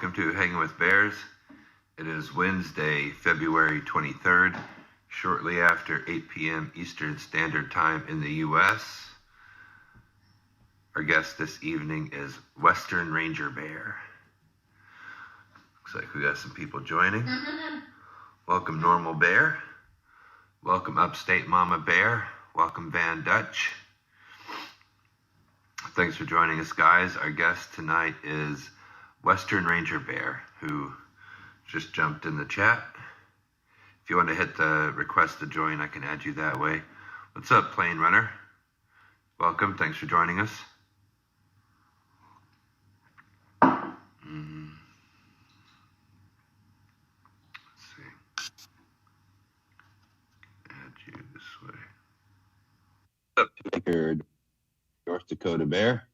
welcome to Hanging with Bears. It is Wednesday, February 23rd, shortly after 8 p.m. Eastern Standard Time in the U.S. Our guest this evening is Western Ranger Bear. Looks like we got some people joining. Welcome Normal Bear. Welcome Upstate Mama Bear. Welcome Van Dutch. Thanks for joining us, guys. Our guest tonight is Western Ranger Bear, who just jumped in the chat. If you want to hit the request to join, I can add you that way. What's up, Plane Runner? Welcome. Thanks for joining us. Let's see. Add you this way. What's up, Baker? North Dakota Bear.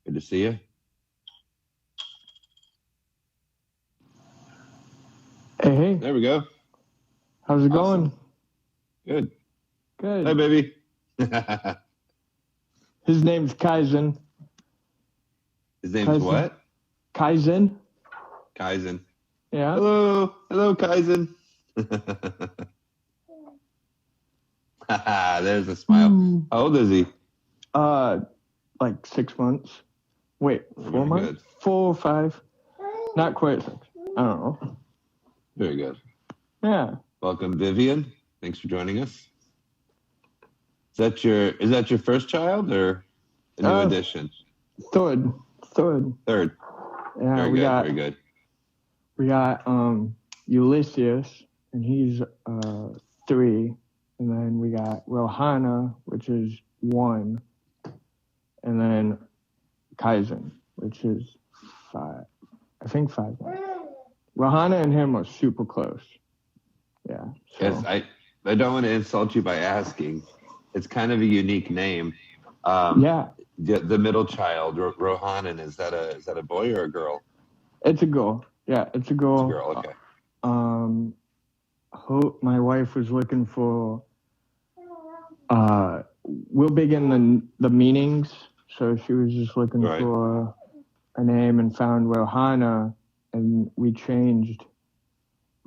Good to see you. Hey. There we go. How's it Awesome. going? Good. Hi, baby. His name's Kaizen. His name's what? Kaizen. Kaizen. Yeah. Hello, Kaizen. There's a smile. How old is he? Like 6 months. Wait, 4 months? Good. 4 or 5. Not quite 6. I don't know. Very good. Yeah. Welcome, Vivian. Thanks for joining us. Is that your first child or a new addition? Third. Yeah, very good. We got Ulysses, and he's 3, and then we got Rohana, which is 1, and then Kaizen, which is 5. I think 5 months. Rohana and him are super close. Yeah. So. Yes, I don't want to insult you by asking. It's kind of a unique name. Yeah. The middle child, Rohanan, is that a boy or a girl? It's a girl. Yeah, it's a girl. It's a girl. Okay. My wife was looking for. We're big in the meanings, so she was just looking for a name and found Rohana, and we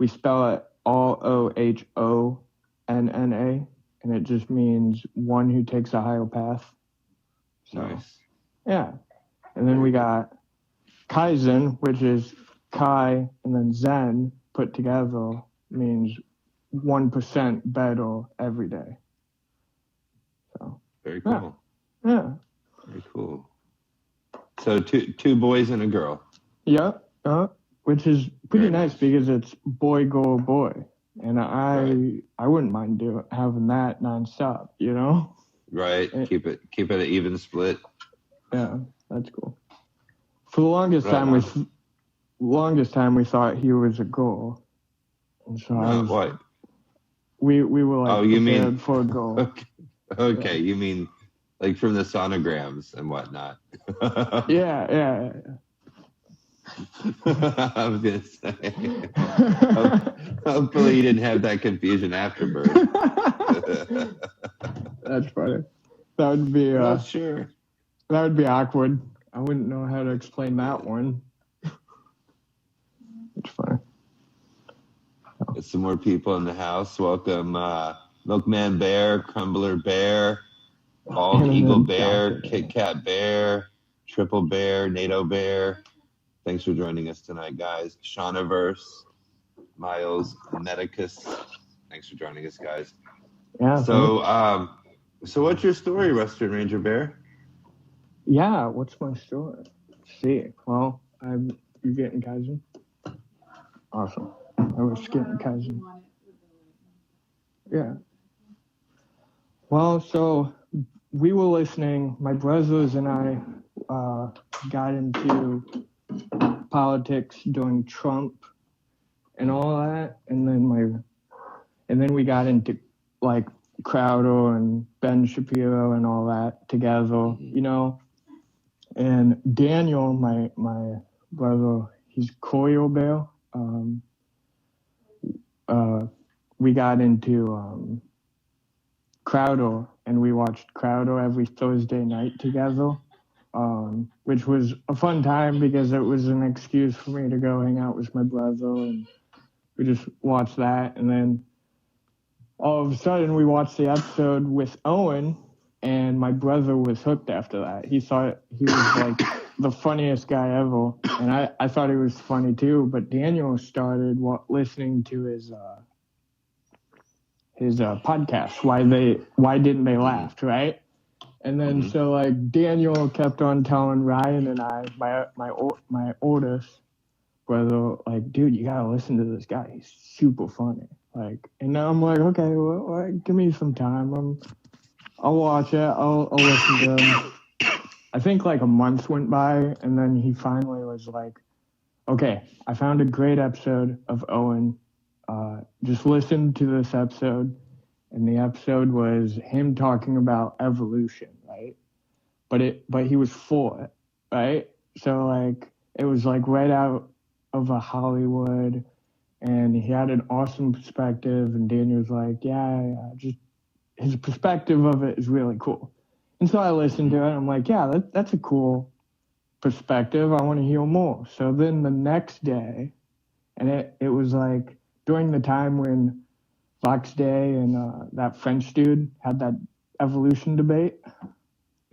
spell it Rohonnna, and it just means one who takes a higher path. So, nice. Yeah. And then we got Kaizen, which is Kai and then Zen put together means 1% better every day. So very cool. Yeah. Very cool. So two boys and a girl. Yeah. Which is pretty nice because it's boy, girl, boy. And I wouldn't mind having that nonstop, you know? Right. Keep it an even split. Yeah, that's cool. For the longest time we thought he was a girl. And so what? We were like you mean for a girl. Okay. You mean like from the sonograms and whatnot. Yeah. I was gonna say. Hopefully you didn't have that confusion after birth. That's funny. That would be sure. That would be awkward. I wouldn't know how to explain that one. It's funny. There's some more people in the house. Welcome, Milkman Bear, Crumbler Bear, Bald Eagle Bear, Kit Kat Bear, Triple Bear, NATO Bear. Thanks for joining us tonight, guys. Shaunaverse, Miles, Medicus. Thanks for joining us, guys. Yeah. So what's your story, Western Ranger Bear? Yeah, what's my story? Let's see. Well, you getting Kaizen? Awesome. I was getting Kaizen. Yeah. Well, so we were listening. My brothers and I got into politics during Trump and all that, and then we got into like Crowder and Ben Shapiro and all that together, you know. And Daniel, my brother, he's Coil Bear. We got into Crowder, and we watched Crowder every Thursday night together. which was a fun time because it was an excuse for me to go hang out with my brother, and we just watched that. And then all of a sudden, we watched the episode with Owen, and my brother was hooked after that. He thought he was like the funniest guy ever, and I thought he was funny too. But Daniel started listening to his podcast. Why didn't they laugh, right? And then so like Daniel kept on telling Ryan and I, my oldest brother, like, dude, you gotta listen to this guy. He's super funny. Like, and I'm like, okay, well, give me some time. I'll watch it. I'll listen to him. I think like a month went by, and then he finally was like, okay, I found a great episode of Owen. Just listen to this episode. And the episode was him talking about evolution, right? But he was for it, right? So like it was like right out of a Hollywood, and he had an awesome perspective. And Daniel was like, yeah, just his perspective of it is really cool. And so I listened to it. And I'm like, yeah, that's a cool perspective. I want to hear more. So then the next day, and it was like during the time when Fox Day and that French dude had that evolution debate.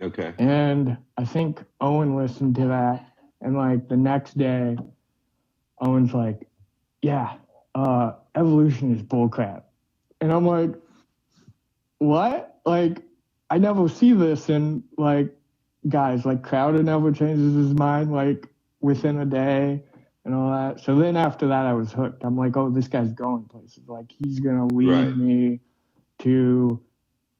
Okay. And I think Owen listened to that, and like the next day, Owen's like, yeah, evolution is bullcrap. And I'm like, what? Like, I never see this in like guys, like Crowder never changes his mind like within a day and all that. So then after that, I was hooked. I'm like, oh, this guy's going places. Like, he's going to lead me to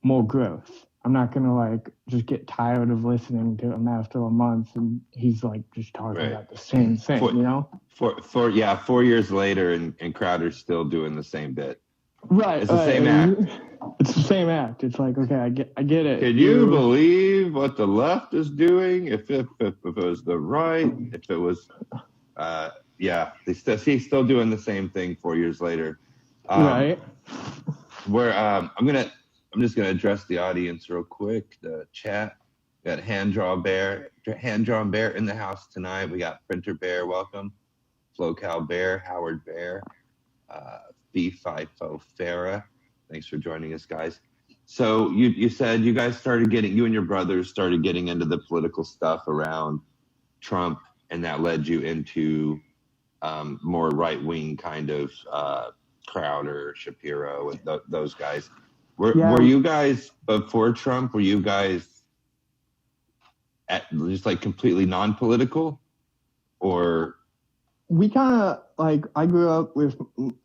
more growth. I'm not going to, like, just get tired of listening to him after a month and he's, like, just talking about the same thing, you know? 4 years later, and Crowder's still doing the same bit. Right. It's the same act. It's the same act. It's like, okay, I get it. Can you believe what the left is doing? If it was the right, if it was... he's still doing the same thing 4 years later. Right. Where I'm just gonna address the audience real quick. The chat. We got Hand Drawn Bear in the house tonight. We got Printer Bear, welcome. FloCal Bear, Howard Bear, B5O Farah. Thanks for joining us, guys. So you said you guys you and your brothers started getting into the political stuff around Trump, and that led you into more right-wing kind of Crowder, Shapiro, and those guys. Were you guys, before Trump, were you guys just like completely non-political? Or? We kind of, like, I grew up with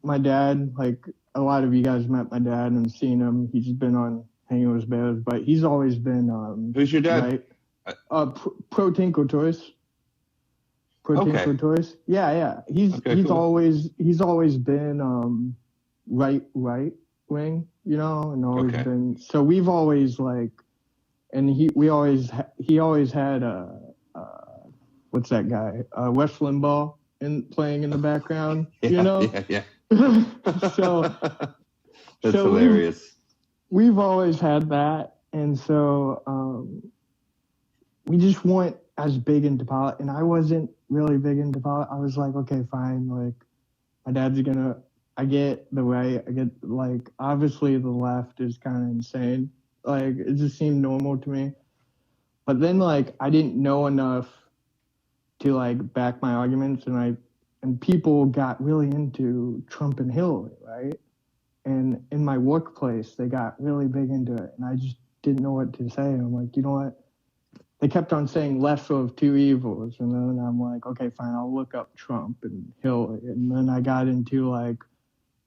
my dad. Like, a lot of you guys met my dad and seen him. He's been on Hanging with Bears, but he's always been... Who's your dad? Right? Pro Tinkle Toys. Tinkle Toys. Yeah. He's always been right wing, you know, and always been. So we've always like, and he always had what's that guy? Wes Limbaugh playing in the background, you know. Yeah. So that's hilarious. We've always had that, and so we just weren't as big into politics, and I wasn't really big into politics. I was like, okay, fine, like, my dad's I get the right, like, obviously the left is kind of insane. Like, it just seemed normal to me. But then, like, I didn't know enough to, like, back my arguments, and people got really into Trump and Hillary, right? And in my workplace, they got really big into it, and I just didn't know what to say. And I'm like, you know what? They kept on saying lesser of two evils, and then I'm like, okay, fine, I'll look up Trump and Hillary. And then I got into, like,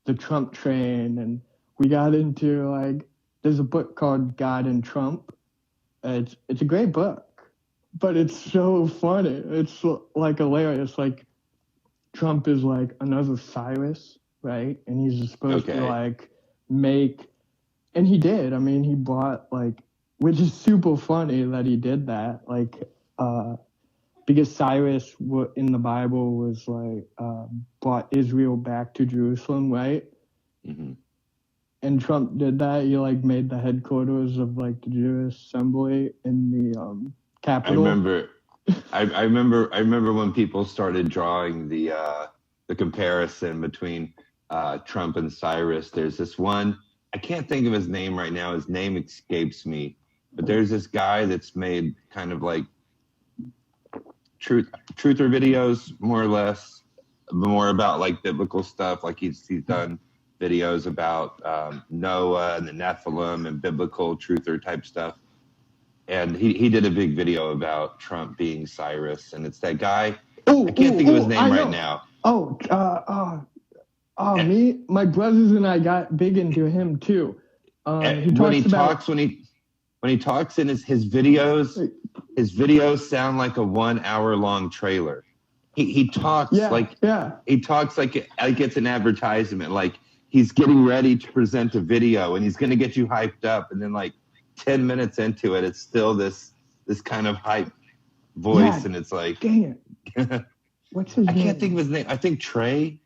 the Trump train, and we got into, like, there's a book called God and Trump. It's a great book, but it's so funny. It's, like, hilarious. Like, Trump is, like, another Cyrus, right? And he's supposed to, like, and he did. I mean, he bought, like, which is super funny that he did that, like, because Cyrus in the Bible was like brought Israel back to Jerusalem, right? Mm-hmm. And Trump did that. He like made the headquarters of like the Jewish assembly in the capital. I remember when people started drawing the comparison between Trump and Cyrus. There's this one, I can't think of his name right now. His name escapes me, but there's this guy that's made kind of like truther videos, more or less, more about like biblical stuff. Like he's done videos about Noah and the Nephilim and biblical truther type stuff. And he did a big video about Trump being Cyrus, and it's that guy. I can't think of his name right now. My brothers and I got big into him too. When he talks in his videos sound like a 1 hour long trailer. He talks like it's an advertisement. Like he's getting ready to present a video and he's going to get you hyped up, and then like 10 minutes into it, it's still this kind of hype voice, and it's like, dang it. What's his name? I can't think of his name. I think Trey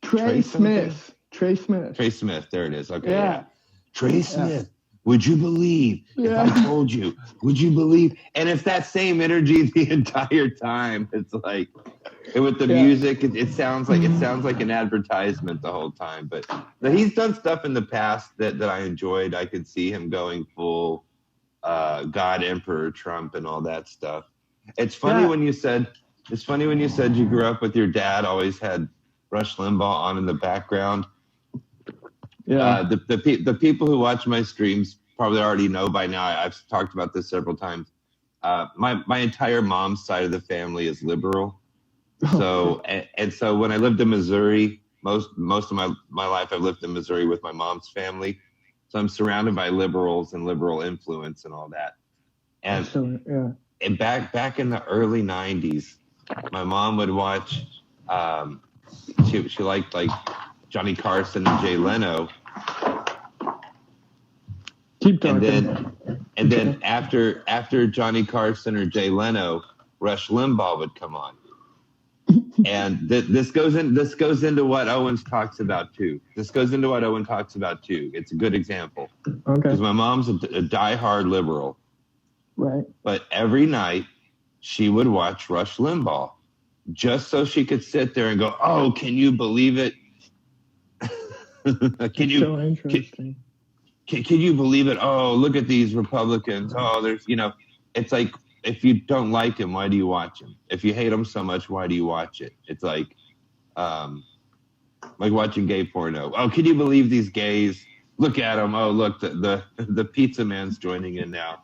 Smith. Trey Smith. There it is. Okay. Yeah. Trey Smith. Would you believe if I told you? Would you believe? And it's that same energy the entire time. It's like, with the music, it sounds like an advertisement the whole time. But he's done stuff in the past that I enjoyed. I could see him going full God Emperor Trump and all that stuff. It's funny when you said you grew up with your dad, always had Rush Limbaugh on in the background. Yeah. The people who watch my streams probably already know by now. I've talked about this several times. My entire mom's side of the family is liberal. So and so when I lived in Missouri, most of my life I've lived in Missouri with my mom's family. So I'm surrounded by liberals and liberal influence and all that. And and back in the early 90s, my mom would watch she liked like Johnny Carson and Jay Leno. Keep talking. And then after Johnny Carson or Jay Leno, Rush Limbaugh would come on. And this goes into what Owens talks about too. It's a good example. Okay. Because my mom's a diehard liberal. Right. But every night she would watch Rush Limbaugh just so she could sit there and go, "Oh, can you believe it? Can you believe it? Oh, look at these Republicans. Oh, there's, it's like, if you don't like him, why do you watch him? If you hate him so much, why do you watch it? It's like watching gay porno. Oh, can you believe these gays? Look at them. Oh, look, the pizza man's joining in now.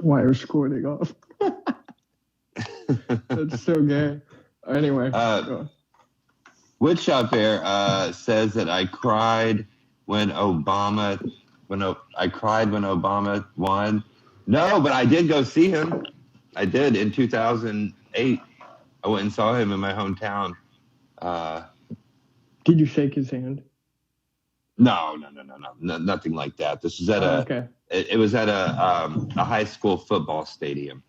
Wire squirting off. That's so gay. Anyway. Woodshop Bear says that I cried when Obama won. No, but I did go see him. I did in 2008. I went and saw him in my hometown. Did you shake his hand? No, nothing like that. This was at it was at a high school football stadium.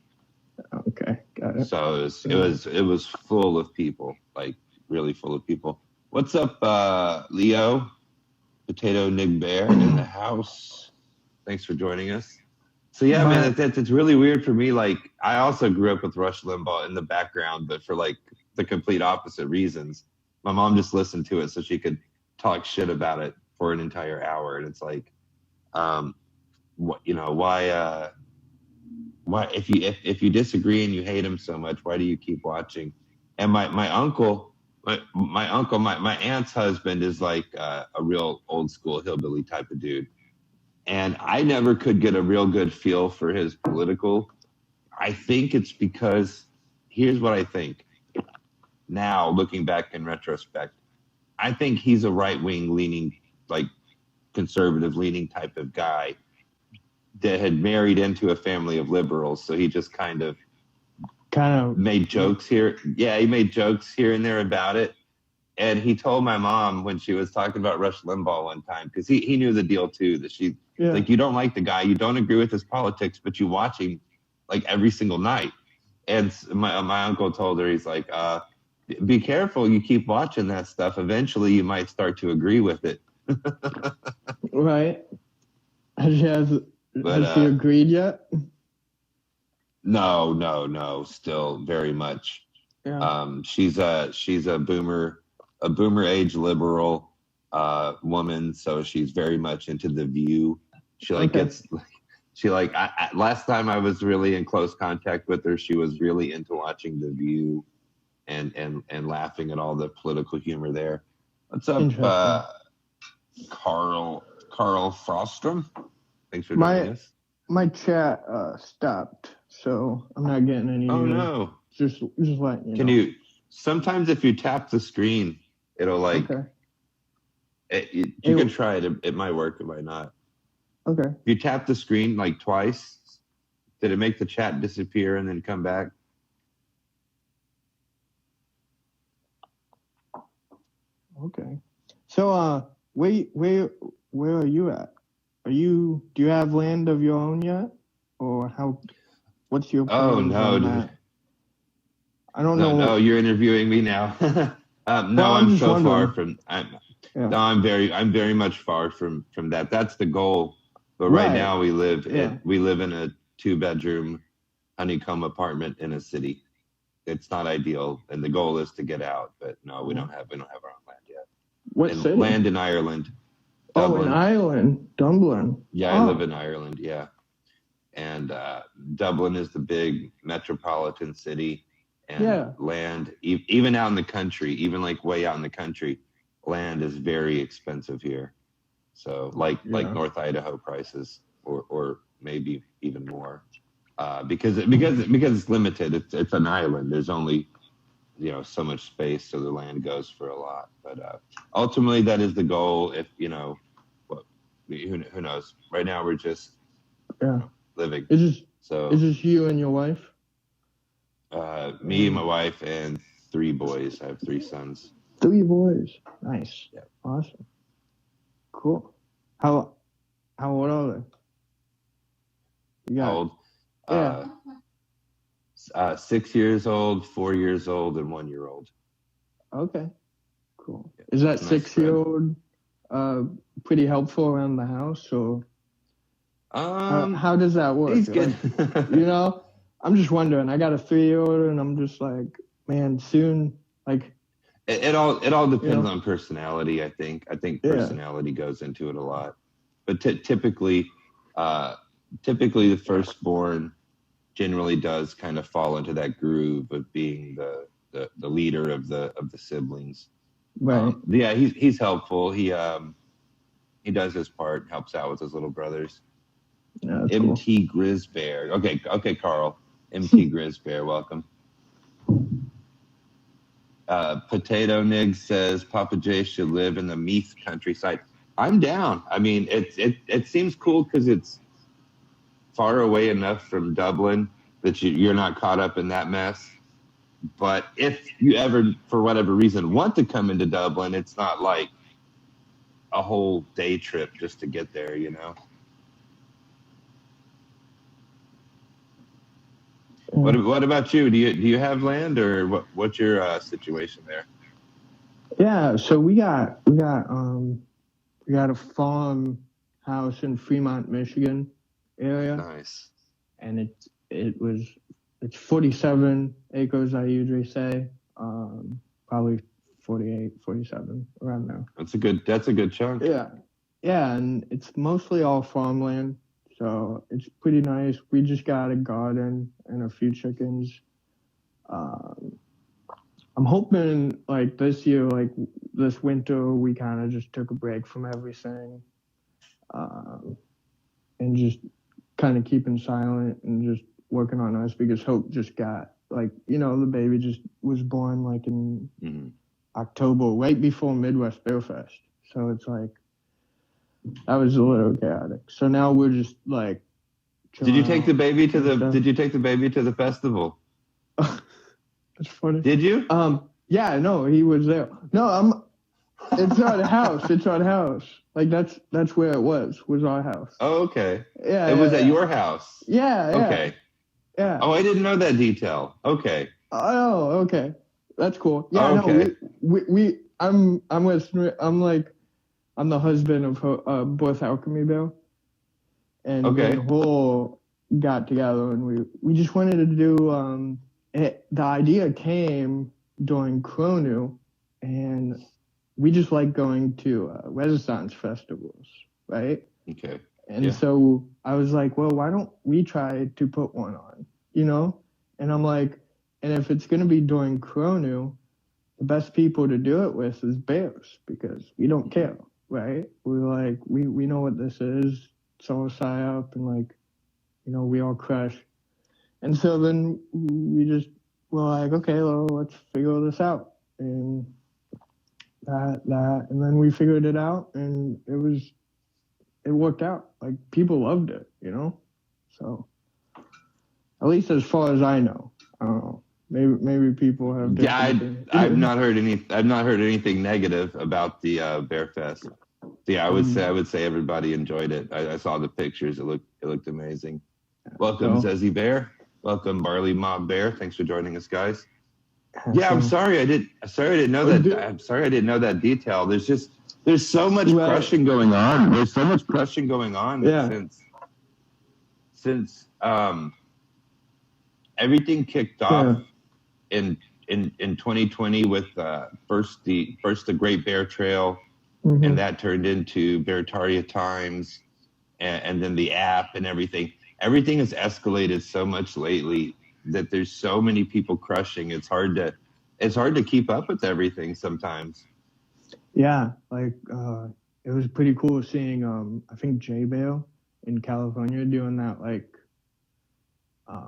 Okay, got it. So it was full of people, like really full of people. What's up, Leo? Potato Nig Bear in the house. Thanks for joining us. So yeah, man, it's really weird for me. Like, I also grew up with Rush Limbaugh in the background, but for like the complete opposite reasons. My mom just listened to it so she could talk shit about it for an entire hour, and it's like, why if you disagree and you hate him so much, why do you keep watching? And my aunt's husband is like a real old school hillbilly type of dude. And I never could get a real good feel for his political. I think it's because, here's what I think. Now, looking back in retrospect, I think he's a right-wing leaning, like conservative leaning type of guy that had married into a family of liberals. So he just kind of made jokes here. Yeah, he made jokes here and there about it. And he told my mom when she was talking about Rush Limbaugh one time, because he knew the deal too, that like, you don't like the guy, you don't agree with his politics, but you watch him like every single night. And my uncle told her, he's like, be careful, you keep watching that stuff. Eventually you might start to agree with it. Right. Has she agreed yet? No. Still very much. Yeah. She's a boomer age liberal woman, so she's very much into The View. She like Okay. gets she like last time I was really in close contact with her, she was really into watching The View and laughing at all the political humor there. What's up, Interesting. Carl Frostrom? Thanks for joining us. My chat stopped, so I'm not getting any Oh news. no! Just letting you Can know. you? Sometimes if you tap the screen, it'll like. Okay. You can try it. It might work. It might not. Okay. If you tap the screen like twice, did it make the chat disappear and then come back? Okay. So where are you at? Do you have land of your own yet? Or what's your plans on that? I don't know. No, you're interviewing me now. No, I'm so far from I'm very much far from that. That's the goal. But right now we live in a 2-bedroom honeycomb apartment in a city. It's not ideal, and the goal is to get out. But no, we don't have our own land yet. What city? Land in Ireland. Dublin. Oh, in Ireland, Dublin. Yeah, I live in Ireland. Yeah, and Dublin is the big metropolitan city, and land, even out in the country, even like way out in the country, land is very expensive here. So like North Idaho prices, or maybe even more, because it's limited. It's an island. There's only so much space, so the land goes for a lot. But ultimately, that is the goal. If who knows? Right now, we're just living. Is this you and your wife? Me, my wife, and 3 boys. I have 3 sons. 3 boys. Nice. Yeah. Awesome. Cool. How old are they? How old? 6 years old, 4 years old, and 1 year old. Okay. Cool. Yeah, is that 6-year-old pretty helpful around the house, or how does that work? He's good. Like, I'm just wondering. I got a 3-year-old, and I'm just like, man, soon, like. It all depends on personality. I think personality goes into it a lot, but typically the firstborn generally does kind of fall into that groove of being the leader of the siblings. Right. He's helpful. He does his part, helps out with his little brothers. Yeah, MT cool. Grizzbear. Okay, Carl. MT Grizzbear, welcome. Potato Nig says Poppa J should live in the Meath countryside. I'm down. I mean, it seems cool because it's far away enough from Dublin that you're not caught up in that mess. But if you ever, for whatever reason, want to come into Dublin, it's not like a whole day trip just to get there, What about you? Do you have land, or what's your situation there? Yeah, so we got a farmhouse in Fremont, Michigan area. Nice. And it's 47 acres, I usually say. Probably 48, 47 around there. That's a good chunk. Yeah, and it's mostly all farmland. So it's pretty nice. We just got a garden and a few chickens. I'm hoping like this year, like this winter, we kind of just took a break from everything, and just kind of keeping silent and just working on us, because Hope just got the baby just was born like in October, right before Midwest Bear Fest. So it's like, that was a little chaotic. So now we're just like. Did you take the baby to the festival? That's funny. Did you? Yeah, no, he was there. No, it's our house. It's our house. Like that's where it was our house. Oh, okay. Yeah. It was at your house. Yeah. Okay. Yeah. Oh, I didn't know that detail. Okay. Oh, okay. That's cool. Yeah. Okay. No, I'm the husband of both Alchemy Bill. And okay. the whole got together and we just wanted to do the idea came during Kronu, and we just like going to Renaissance festivals, right? Okay. And so I was like, well, why don't we try to put one on, you know? And I'm like, and if it's going to be during Kronu, the best people to do it with is bears, because we don't care, right? We're like, we know what this is. It's all psyop, and like, you know, we all crush. And so then we just were like, okay, well, let's figure this out. And and then we figured it out, and it worked out. Like, people loved it, you know? So, at least as far as I know. I don't know. Maybe people have different. Yeah, I've not heard anything negative about the Bear Fest. Yeah, I would say everybody enjoyed it. I saw the pictures. It looked amazing. Welcome, Zezzy Bear. Welcome, Barley Mob Bear. Thanks for joining us, guys. Yeah, I'm sorry I didn't know that. I'm sorry I didn't know that detail. There's so much crushing going on. There's so much crushing going on since everything kicked off in 2020 with first the Great Bear Trail, and that turned into Beartaria Times, and then the app and everything. Everything has escalated so much lately that there's so many people crushing. It's hard to keep up with everything sometimes. Yeah, like it was pretty cool seeing I think J Bear in California doing that like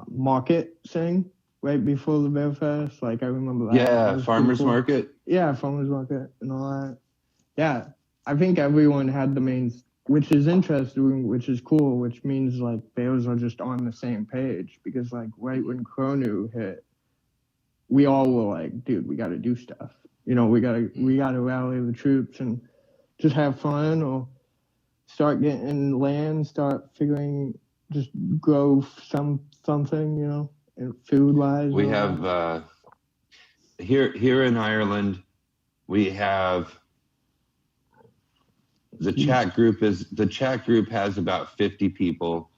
market thing right before the Bear Fest. Like, I remember that. Yeah, farmers market. Yeah, farmers market and all that. Yeah, I think everyone had the main, which is interesting, which is cool, which means like bears are just on the same page, because like right when Kronu hit, we all were like, dude, we got to do stuff. You know, we gotta rally the troops and just have fun, or start getting land, start figuring, just grow something, you know, food wise. We have here in Ireland, we have the chat group has about 50 people.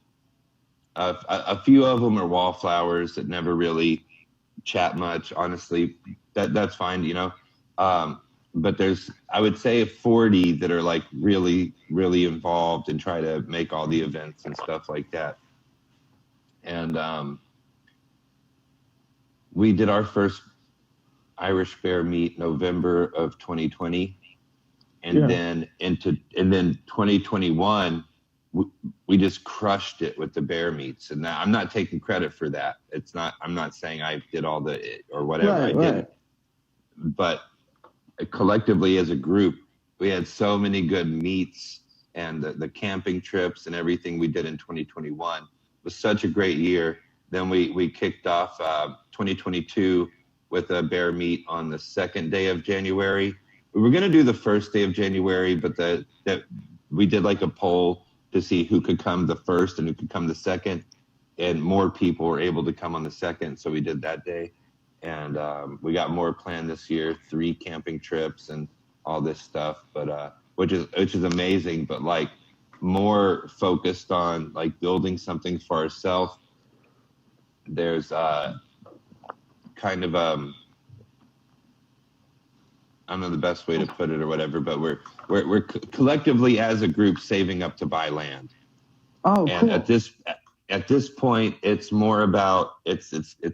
A few of them are wallflowers that never really chat much. Honestly, that's fine, you know. But there's, I would say, 40 that are like really, really involved and try to make all the events and stuff like that. And we did our first Irish Bear meet November of 2020, and then 2021 we just crushed it with the bear meets. And now, I'm not taking credit for that. I'm not saying I did all the or whatever. I didn't. But collectively as a group, we had so many good meets, and the camping trips and everything we did in 2021 was such a great year. Then we kicked off 2022 with a bear meet on the second day of January. We were going to do the first day of January, but that we did like a poll to see who could come the first and who could come the second, and more people were able to come on the second, so we did that day. And we got more planned this year, 3 camping trips and all this stuff, but which is amazing, but like more focused on like building something for ourselves. There's kind of I don't know the best way to put it or whatever, but we're collectively as a group saving up to buy land. Oh, and cool. At this point, it's more about it's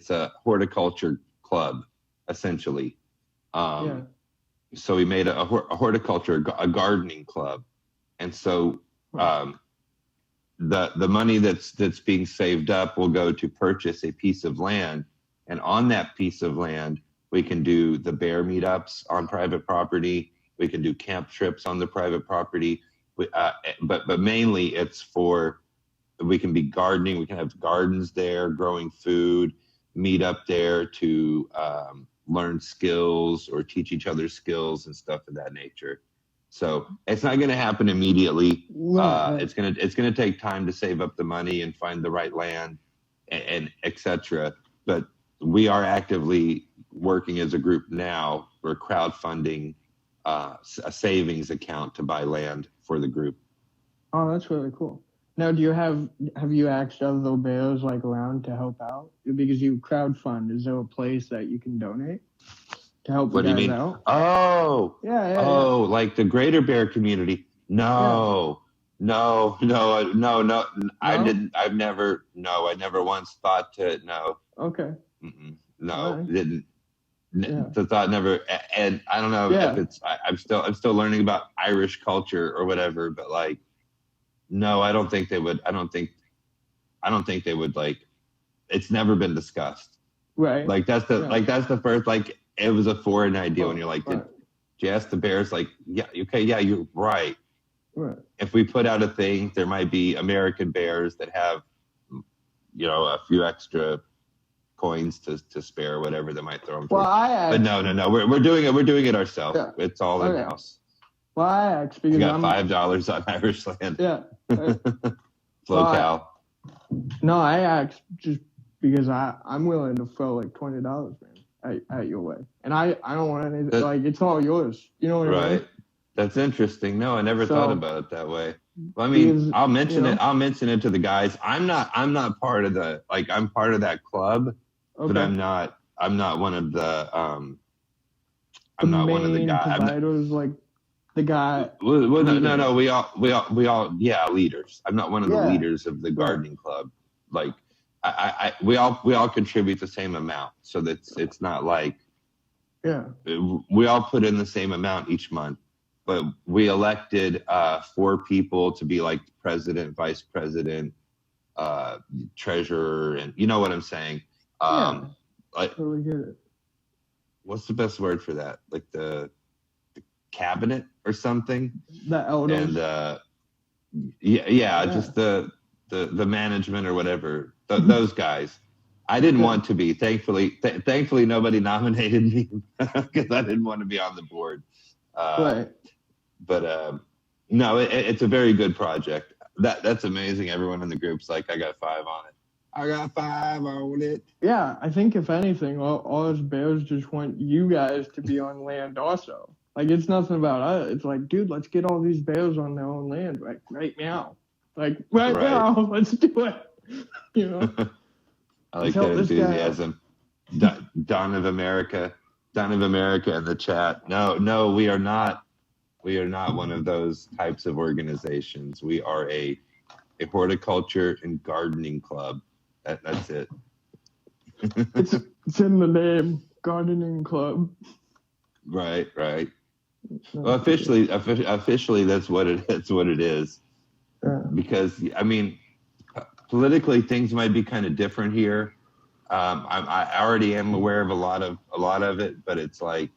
a horticulture club, essentially. So we made a horticulture, a gardening club, and so the money that's being saved up will go to purchase a piece of land, and on that piece of land we can do the bear meetups on private property. We can do camp trips on the private property, but mainly it's for, we can be gardening. We can have gardens there, growing food, meet up there to learn skills or teach each other skills and stuff of that nature. So it's not going to happen immediately. It's going to take time to save up the money and find the right land and etc. But we are actively working as a group now for crowdfunding a savings account to buy land for the group. Oh, that's really cool. Now, have you asked other bears like around to help out? Because you crowdfund, is there a place that you can donate to help you What do you guys mean? out? Yeah. Like the greater bear community. No. No. I never once thought to, no. Okay. No, right. didn't. The thought never, and I don't know if it's, I'm still learning about Irish culture or whatever, but like, no, I don't think they would. I don't think they would, like, it's never been discussed. Right. Like that's the first, like, it was a foreign idea when you're like, did you ask the bears? Like, yeah, okay, yeah, you're right. Right. If we put out a thing, there might be American bears that have, a few extra coins to spare, whatever they might throw them through. But no, we're doing it ourselves. Yeah. It's all in house. Well, I asked because we got $5 on Irish land. Yeah. Right. Locale. No, I asked just because I'm willing to throw like $20, man, at your way, and I don't want anything. Like, it's all yours. You know what I mean? Right. That's interesting. No, I never thought about it that way. Well, I mean, because, I'll mention it. I'll mention it to the guys. I'm not part of the, like, I'm part of that club, but I'm not one of the I'm not one of the guys. Providers, like the guy. Well, no. We all, leaders. I'm not one of the leaders of the gardening club. Like, we all contribute the same amount, so that it's not like we all put in the same amount each month. But we elected 4 people to be like president, vice president, treasurer, and you know what I'm saying. Like, totally get it. What's the best word for that? Like the cabinet or something. The elders. And just the management or whatever. Those guys. I didn't want to be. Thankfully, nobody nominated me because I didn't want to be on the board. Right. But no, it's a very good project. That's amazing. Everyone in the group's like, I got 5 on it. I got 5 on it. Yeah, I think if anything, all us bears just want you guys to be on land also. Like, it's nothing about us. It's like, dude, let's get all these bears on their own land right now. Like, right now, let's do it. You know? I like that enthusiasm. Dawn of America in the chat. No, we are not. We are not one of those types of organizations. We are a horticulture and gardening club. That's it. It's in the name, gardening club. Right. Well, officially, that's what it is. Yeah. Because, I mean, politically, things might be kind of different here. I already am aware of a lot of it, but it's like,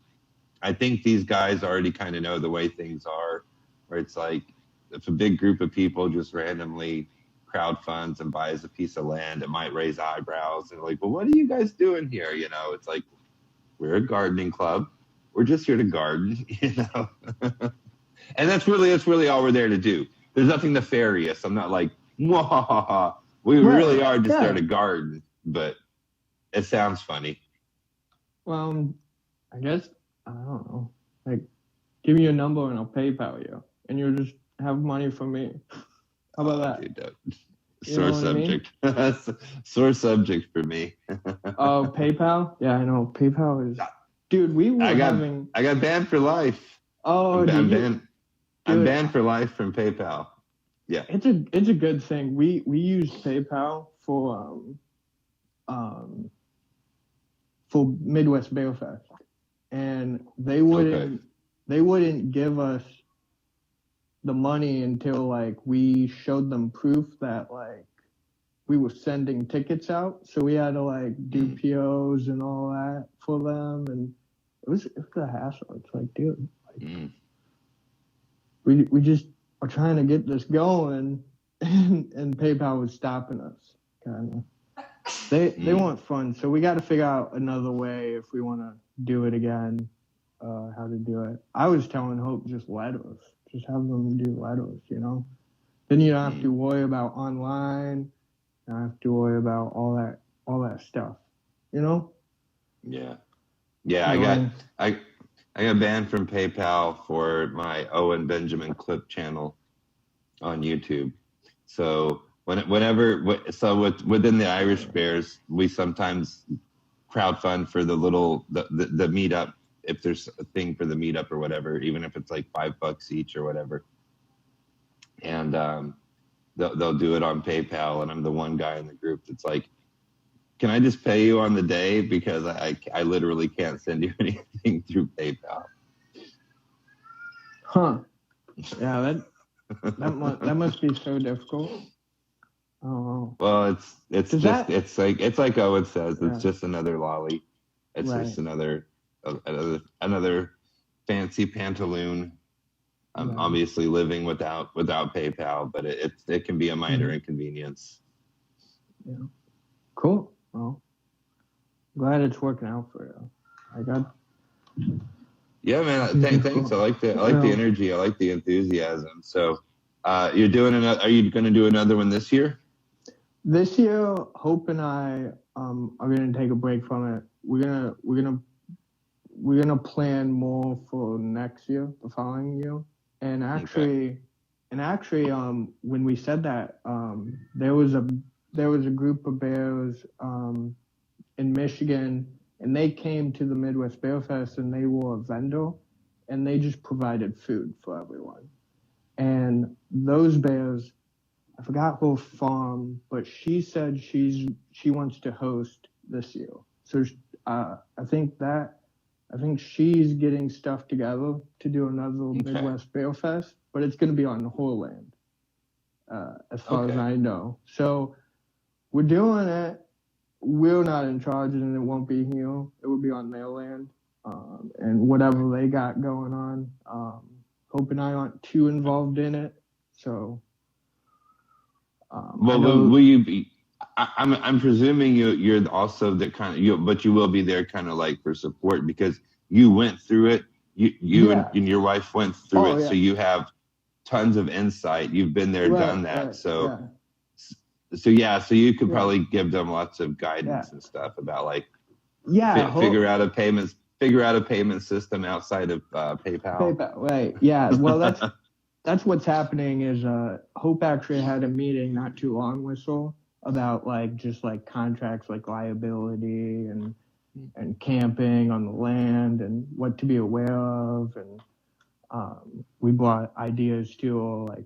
I think these guys already kind of know the way things are, where it's like, if a big group of people just randomly crowdfunds and buys a piece of land, it might raise eyebrows and like, well, what are you guys doing here? You know, it's like, we're a gardening club. We're just here to garden, you know? And that's really all we're there to do. There's nothing nefarious. I'm not like, wah, we really are just there to garden, but it sounds funny. Well, I guess, I don't know. Like, give me your number and I'll PayPal you. And you'll just have money from me. How about that? Dude, sore subject. I mean? Sore subject for me. Oh, PayPal? Yeah, I know. PayPal is... Dude, I got banned for life. Oh, I'm banned for life from PayPal. Yeah. It's a good thing. We use PayPal for Midwest Bear Fest. And they wouldn't give us the money until like we showed them proof that like we were sending tickets out. So we had to like do POs and all that for them, and it was a hassle. It's like, dude, like, we just are trying to get this going, and PayPal was stopping us. Kind of. They want fun, so we got to figure out another way if we want to do it again. How to do it. I was telling Hope just letters. Just have them do letters, you know? Then you don't have to worry about online. You don't have to worry about all that stuff, you know? Yeah. Yeah, I got banned from PayPal for my Owen Benjamin clip channel on YouTube. So within the Irish Bears, we sometimes crowdfund for the meetup, if there's a thing for the meetup or whatever, even if it's like $5 each or whatever. And they'll do it on PayPal, and I'm the one guy in the group that's like, can I just pay you on the day, because I literally can't send you anything through PayPal. Huh. Yeah, that must be so difficult. Oh. Well, it's like Owen says, it's just another lolly. It's right. just another fancy pantaloon. I'm obviously living without PayPal, but it can be a minor inconvenience. Yeah. Cool. Well, glad it's working out for you. Yeah, man. Thanks. I like the energy. I like the enthusiasm. So, you're doing another. Are you going to do another one this year? This year, Hope and I are going to take a break from it. We're gonna plan more for next year, the following year. And actually, when we said that, there was a group of bears in Michigan, and they came to the Midwest Bear Fest, and they were a vendor, and they just provided food for everyone. And those bears, I forgot her farm, but she said she wants to host this year. So I think she's getting stuff together to do another Midwest Bear Fest, but it's going to be on her land, as far as I know. So we're doing it. We're not in charge, and it won't be here. It will be on their land, and whatever they got going on. Hope and I aren't too involved in it, so. Will you be? I'm presuming you're also the kind of but you will be there kind of like for support, because you went through it. You and your wife went through it, so you have tons of insight. You've been there, done that. So you could probably give them lots of guidance and stuff about like figure out a payment system outside of PayPal. PayPal, right? Yeah. Well, that's what's happening. Is Hope actually had a meeting not too long with her about just contracts, like liability and camping on the land and what to be aware of, and we brought ideas to her, like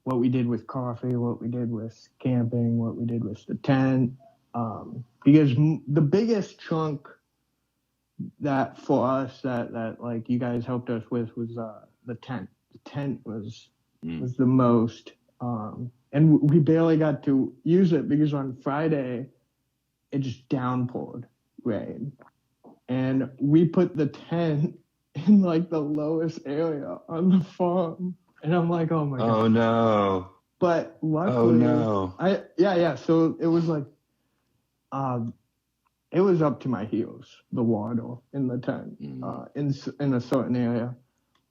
what we did with coffee, what we did with camping, what we did with the tent, because the biggest chunk that for us that like you guys helped us with was the tent. The tent was the most, and we barely got to use it because on Friday it just downpoured rain, and we put the tent in the lowest area on the farm, and I'm like, oh my god. Oh no. But luckily, so it was it was up to my heels, the water in the tent, in a certain area.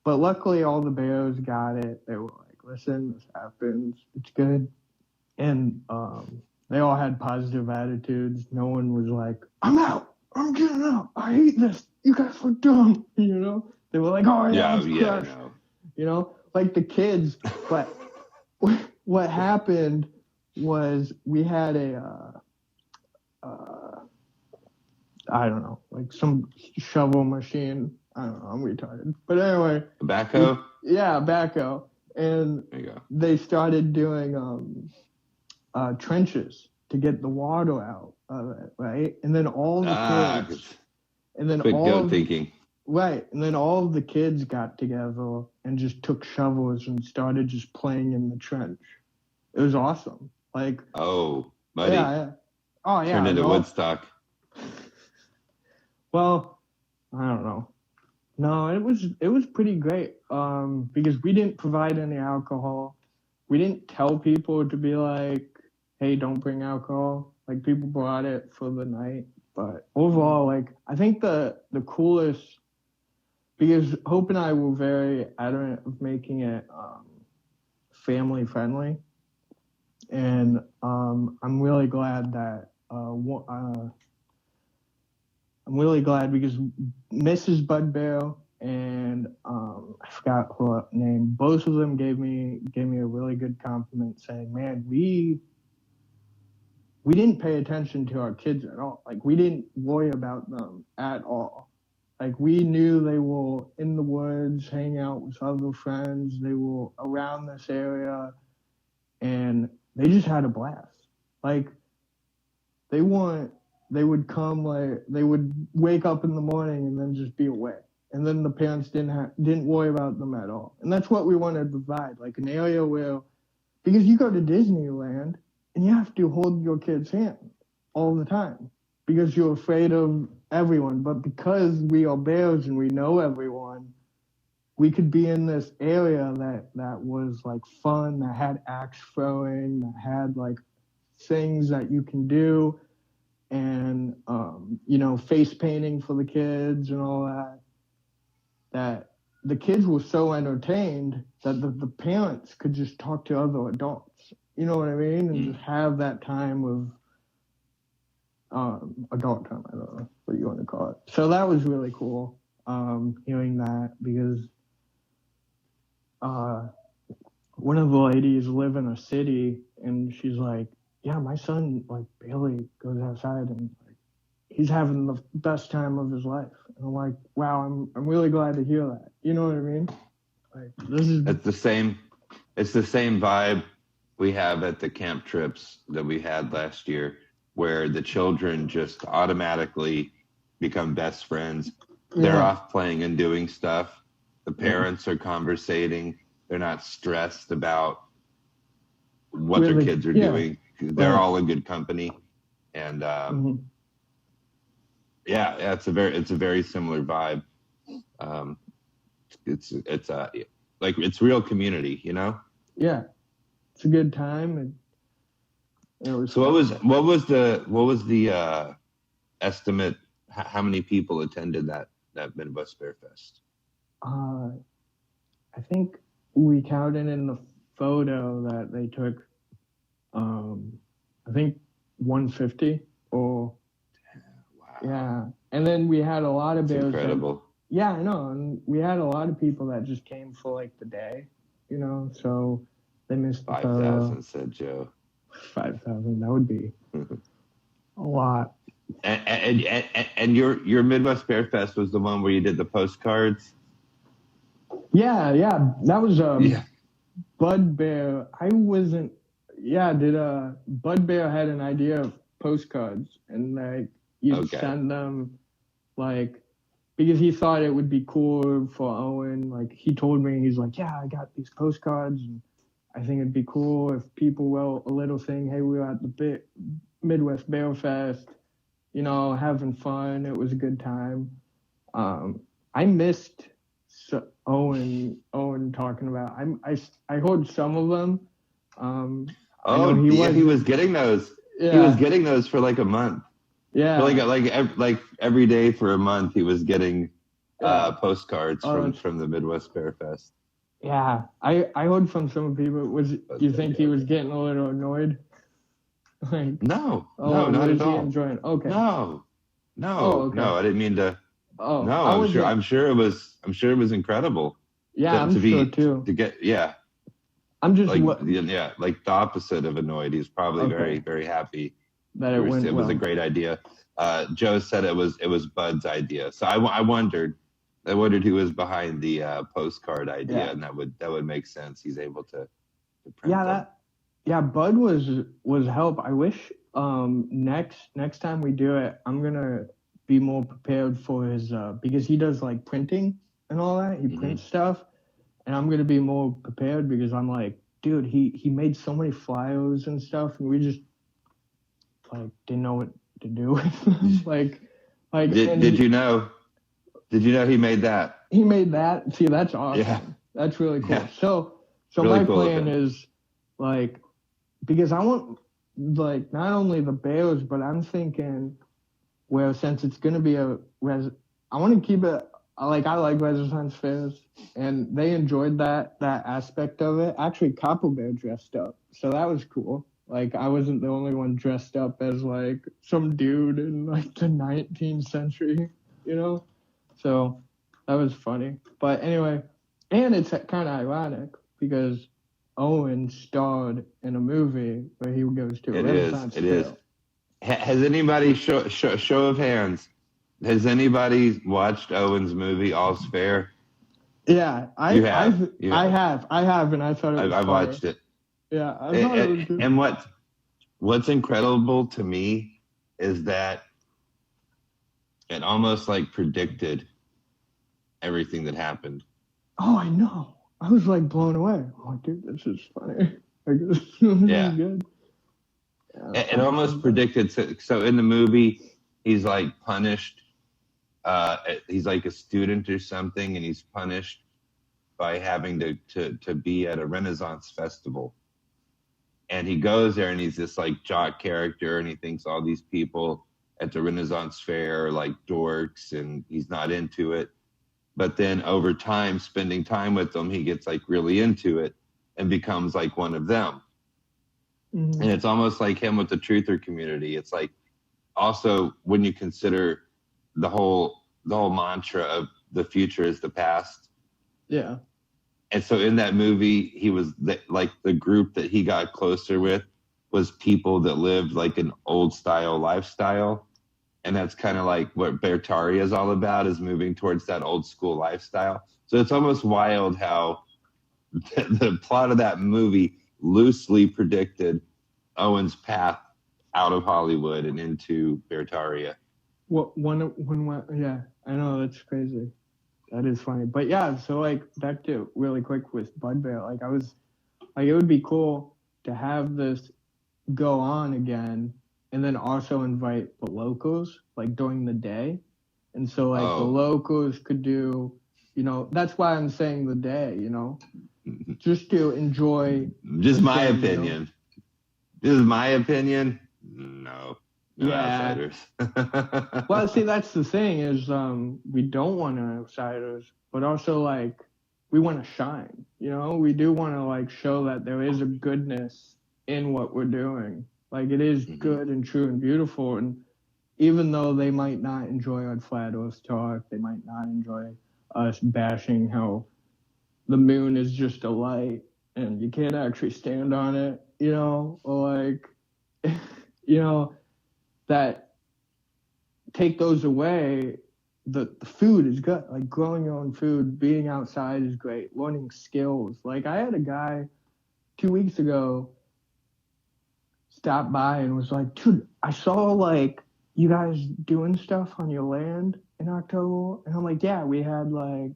But luckily, all the bears got it. They were like, listen, this happens. It's good. And they all had positive attitudes. No one was like, I'm out. I'm getting out. I hate this. You guys were dumb. They were like, oh, yeah, no. Like the kids. But what happened was we had I don't know, like some shovel machine. I don't know, I'm retarded. But anyway. A backhoe? Yeah, backhoe. And there you go. They started doing trenches to get the water out of it, right? And then all the kids. And then thinking. Right. And then all of the kids got together and just took shovels and started just playing in the trench. It was awesome. Like. Oh, buddy. Yeah. Oh, yeah. Turned into Woodstock. Well, I don't know. No, it was pretty great. Because we didn't provide any alcohol. We didn't tell people to be like, hey, don't bring alcohol. Like, people brought it for the night. But overall, I think the coolest, because Hope and I were very adamant of making it family friendly. And I'm really glad that I'm really glad because Mrs. Bud Bear and I forgot who name. Both of them gave me a really good compliment, saying, "Man, we didn't pay attention to our kids at all. Like we didn't worry about them at all. Like we knew they were in the woods, hanging out with other friends. They were around this area, and they just had a blast. Like they weren't. They would come like they would wake up in the morning and then just be away. And then the parents didn't worry about them at all. And that's what we want to provide, like an area where, because you go to Disneyland and you have to hold your kid's hand all the time because you're afraid of everyone. But because we are bears and we know everyone, we could be in this area that was like fun, that had axe throwing, that had like things that you can do, and face painting for the kids and all that. That the kids were so entertained that the parents could just talk to other adults. You know what I mean? And just have that time of adult time. I don't know what you want to call it. So that was really cool, hearing that, because one of the ladies live in a city, and she's like, yeah, my son like barely goes outside, and like he's having the best time of his life. And I'm like, wow, I'm really glad to hear that. You know what I mean? Like it's the same vibe we have at the camp trips that we had last year, where the children just automatically become best friends. They're off playing and doing stuff. The parents are conversating. They're not stressed about what their kids are doing. They're all in good company. And it's a very similar vibe. It's real community, you know? Yeah. It's a good time. And so what was the estimate? How many people attended that Midwest Bear Fest? I think we counted in the photo that they took. I think 150 or. Wow. Yeah, and then we had a lot of bears. Incredible. Yeah, I know, and we had a lot of people that just came for like the day, you know. So they missed 5,000, said Joe. 5,000. That would be a lot. And your Midwest Bear Fest was the one where you did the postcards? Yeah. That was Bud Bear. I wasn't. Yeah, Bud Bear had an idea of postcards, and like you'd send them, like, because he thought it would be cool for Owen. Like he told me, he's like, yeah, I got these postcards, and I think it'd be cool if people wrote a little thing. Hey, we were at the Midwest Bear Fest, you know, having fun. It was a good time. I missed Owen talking about. I heard some of them. He was getting those. Yeah. He was getting those for like a month. Yeah, like every day for a month, he was getting postcards from the Midwest Bear Fest. Yeah, I heard from some people. Do you think he was getting a little annoyed? Like, no, not at all. Enjoying? Okay. No, I didn't mean to. Oh, no, I'm sure it was incredible. Yeah, I'm sure too. To get I'm just like the opposite of annoyed. He's probably very, very happy that it went well. Was a great idea. Joe said it was Bud's idea, so I wondered who was behind the postcard idea, and that would make sense. He's able to print them. Bud was help. I wish next time we do it, I'm gonna be more prepared for his because he does like printing and all that. He prints stuff, and I'm gonna be more prepared because I'm like, dude, he made so many flyers and stuff, and we just like didn't know what to do with them. like did you know he made that? He made that. See, that's awesome. Yeah. That's really cool. Yeah. So really my plan is like, because I want like not only the bears, but I'm thinking, well, since it's gonna be I want to keep it like, I like Renaissance fairs, and they enjoyed that aspect of it. Actually, Copper Bear dressed up, so that was cool. Like, I wasn't the only one dressed up as like some dude in like the 19th century, you know. So That was funny. But anyway, and it's kind of ironic because Owen starred in a movie where he goes to a Renaissance fair. Has anybody, show of hands, has anybody watched Owen's movie All's Fair? Yeah, I have, and I thought it was I've watched it. Yeah, I thought it was good. And what's incredible to me is that it almost like predicted everything that happened. Oh, I know. I was like blown away. I'm like, dude, this is funny. This is good. Yeah, it almost predicted. So in the movie, he's like punished. He's like a student or something, and he's punished by having to be at a Renaissance festival. And he goes there, and he's this like jock character, and he thinks all these people at the Renaissance fair are like dorks, and he's not into it. But then over time, spending time with them, he gets like really into it and becomes like one of them. Mm-hmm. And it's almost like him with the truther community. It's like also when you consider the whole mantra of the future is the past. Yeah. And so in that movie, he was like the group that he got closer with was people that lived like an old style lifestyle. And that's kind of like what Bertaria is all about, is moving towards that old school lifestyle. So it's almost wild how the plot of that movie loosely predicted Owen's path out of Hollywood and into Bertaria. Yeah, I know, that's crazy. That is funny. But yeah, so like back to really quick with Bud Bear, like I was like, it would be cool to have this go on again and then also invite the locals like during the day. And so like the locals could do, that's why I'm saying the day, just to enjoy. Just my opinion. This is my opinion. No outsiders. Well, see, that's the thing is we don't want outsiders, but also like we want to shine. We do want to like show that there is a goodness in what we're doing. Like it is good and true and beautiful. And even though they might not enjoy our flat earth talk, they might not enjoy us bashing how the moon is just a light and you can't actually stand on it, or like, that take those away, the food is good. Like growing your own food, being outside is great. Learning skills. Like I had a guy 2 weeks ago stop by and was like, dude, I saw like you guys doing stuff on your land in October. And I'm like, yeah, we had like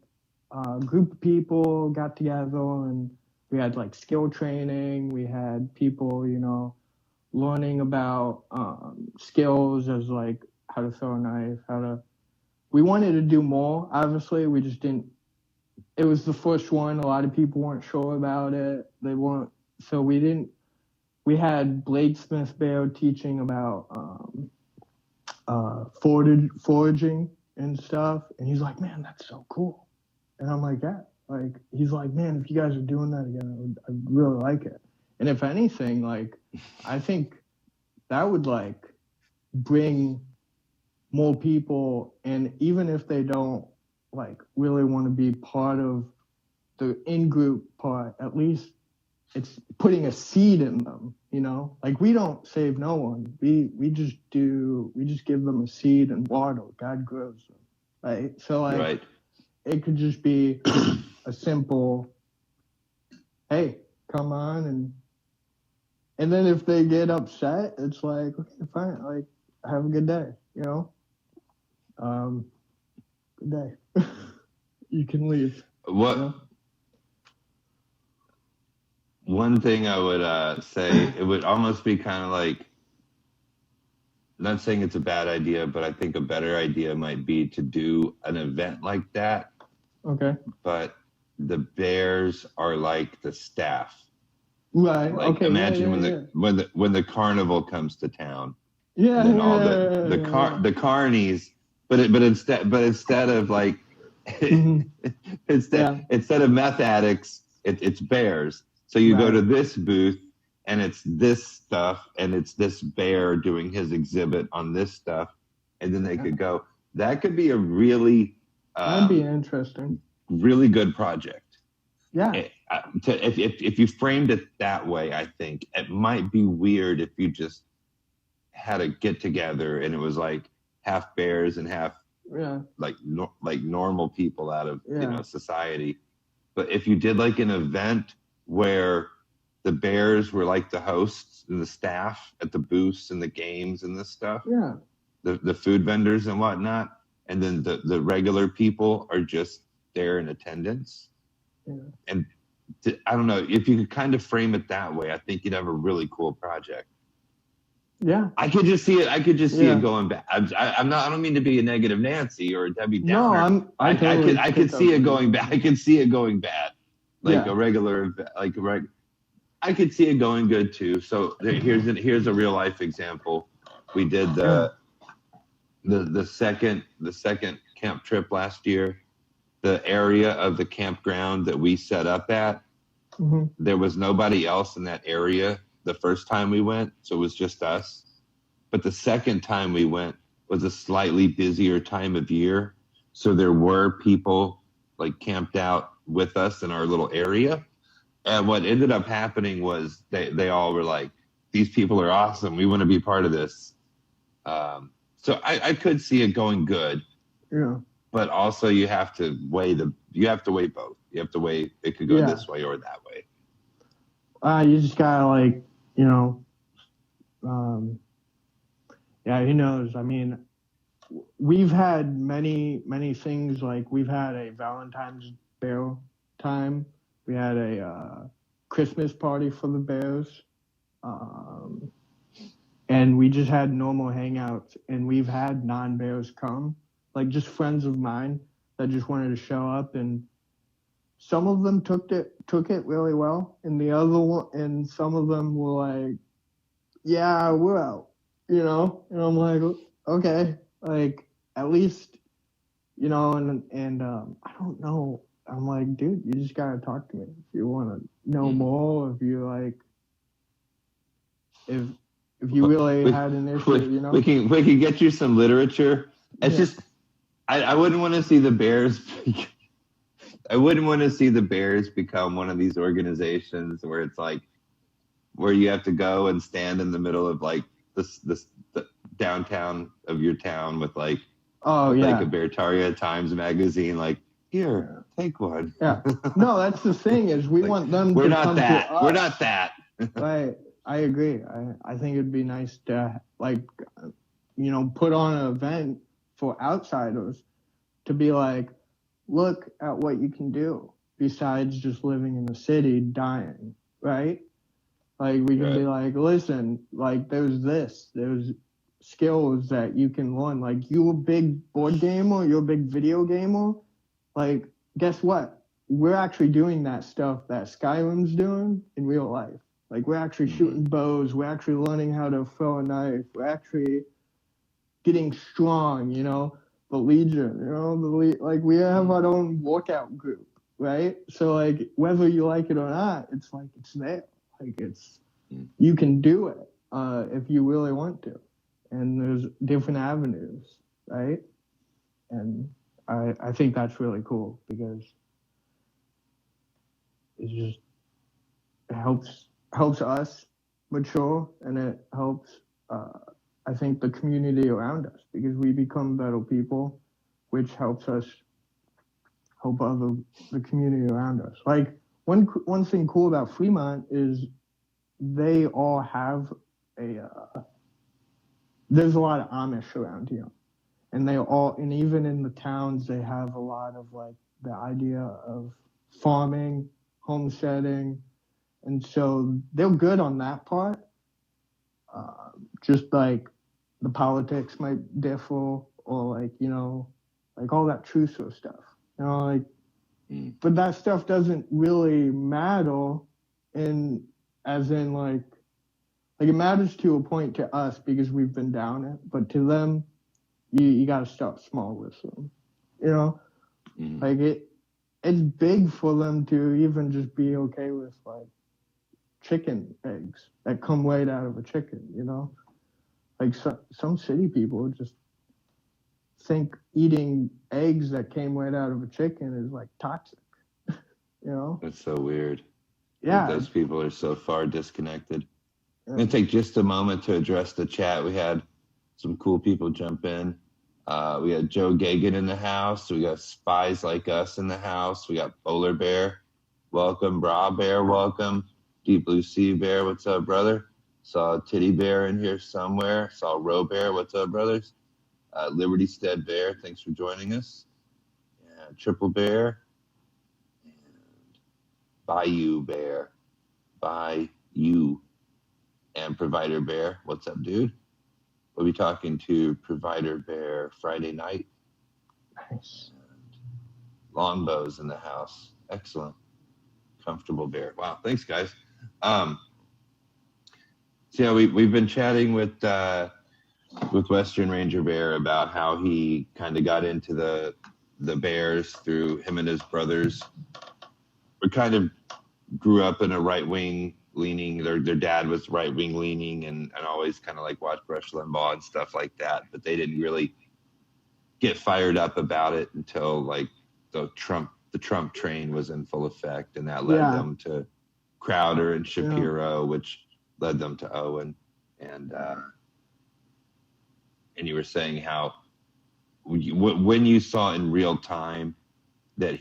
a group of people got together and we had like skill training. We had people, learning about skills as like how to throw a knife, we wanted to do more. Obviously, we just didn't. It was the first one. A lot of people weren't sure about it. They weren't. So we didn't. We had Bladesmith Bear teaching about foraging and stuff, and he's like, "Man, that's so cool." And I'm like, "Yeah." Like he's like, "Man, if you guys are doing that again, I'd really like it." And if anything, like I think that would like bring more people, and even if they don't like really want to be part of the in-group part, at least it's putting a seed in them, like we don't save no one. We just give them a seed and water. God grows them, right? So like right. It could just be a simple, hey, come on, and then if they get upset, it's like, okay, fine, like have a good day, good day. You can leave. What? One thing I would say, it would almost be kind of like, not saying it's a bad idea, but I think a better idea might be to do an event like that. Okay. But the bears are like the staff. Right. Like okay. Imagine when the carnival comes to town. Yeah. And all the carnies, but instead of like instead of meth addicts, it's bears. So you go to this booth and it's this stuff and it's this bear doing his exhibit on this stuff, and then they could go. That could be a really That'd be interesting. Really good project. Yeah. If you framed it that way, I think it might be weird if you just had a get together and it was like half bears and half like normal people out of society. But if you did like an event where the bears were like the hosts and the staff at the booths and the games and this stuff, the food vendors and whatnot, and then the regular people are just there in attendance. And I don't know, if you could kind of frame it that way, I think you'd have a really cool project. Yeah, I could just see it. I could just see it going back. I'm not. I don't mean to be a negative Nancy or a Debbie Downer. No, I could see it going bad. I could see it going bad, like a regular, like a reg. I could see it going good too. So here's a real life example. We did the second camp trip last year. The area of the campground that we set up at, there was nobody else in that area the first time we went, so it was just us. But the second time we went was a slightly busier time of year, so there were people like camped out with us in our little area. And what ended up happening was they all were like, these people are awesome, we want to be part of this. So I could see it going good. Yeah. But also you have to weigh both. You have to weigh it could go this way or that way. You just gotta like, who knows? I mean, we've had many things. Like we've had a Valentine's Bear time. We had a Christmas party for the bears. And we just had normal hangouts, and we've had non-bears come, like just friends of mine that just wanted to show up, and some of them took it really well, and some of them were like, yeah, we're out, and I'm like, okay, like at least, and I don't know, I'm like, dude, you just gotta talk to me if you want to know more, if you like, if you really had an issue, we can get you some literature. It's just I wouldn't want to see the Bears. I wouldn't want to see the Bears become one of these organizations where it's like where you have to go and stand in the middle of like the downtown of your town with like like a Beartaria Times magazine, like here, take one. Yeah, no, that's the thing is we want them. We're to not come that. To us. We're not that. Right. I agree. I think it'd be nice to put on an event for outsiders to be like, look at what you can do besides just living in the city dying, right? Like we can be like, listen, like there's skills that you can learn. Like you're a big board gamer, you're a big video gamer. Like guess what? We're actually doing that stuff that Skyrim's doing in real life. Like we're actually shooting bows. We're actually learning how to throw a knife. We're actually getting strong, the Legion, like we have our own workout group, right? So like whether you like it or not, it's like it's there. Like you can do it if you really want to. And there's different avenues, right? And I think that's really cool because it helps us mature, and it helps I think the community around us because we become better people, which helps us help the community around us. Like one thing cool about Fremont is they all have there's a lot of Amish around here, and even in the towns they have a lot of like the idea of farming, homesteading, and so they're good on that part. Just like the politics might differ, or like like all that truth stuff, like. But that stuff doesn't really matter, as in like it matters to a point to us because we've been down it, but to them, you got to start small with them, like it's big for them to even just be okay with like chicken eggs that come right out of a chicken, like some city people just think eating eggs that came right out of a chicken is like toxic. That's so weird. Yeah. Those people are so far disconnected. Yeah. I'm going to take just a moment to address the chat. We had some cool people jump in. We had Joe Gagan in the house. We got Spies Like Us in the house. We got Polar Bear. Welcome. Bra Bear, welcome. Deep Blue Sea Bear, what's up, brother? Saw Titty Bear in here somewhere. Saw Roe Bear, what's up, brothers? Liberty Stead Bear, thanks for joining us. Triple Bear. And Bayou Bear. Bayou. And Provider Bear, what's up, dude? We'll be talking to Provider Bear Friday night. Nice. Longbows in the house. Excellent. Comfortable Bear. Wow, thanks, guys. So we've been chatting with Western Ranger Bear about how he kind of got into the bears through him and his brothers. We kind of grew up in a right-wing leaning. Their dad was right-wing leaning and always kind of like watched Rush Limbaugh and stuff like that. But they didn't really get fired up about it until like the Trump train was in full effect, and that led them to Crowder and Shapiro, which led them to Owen. And you were saying how when you saw in real time that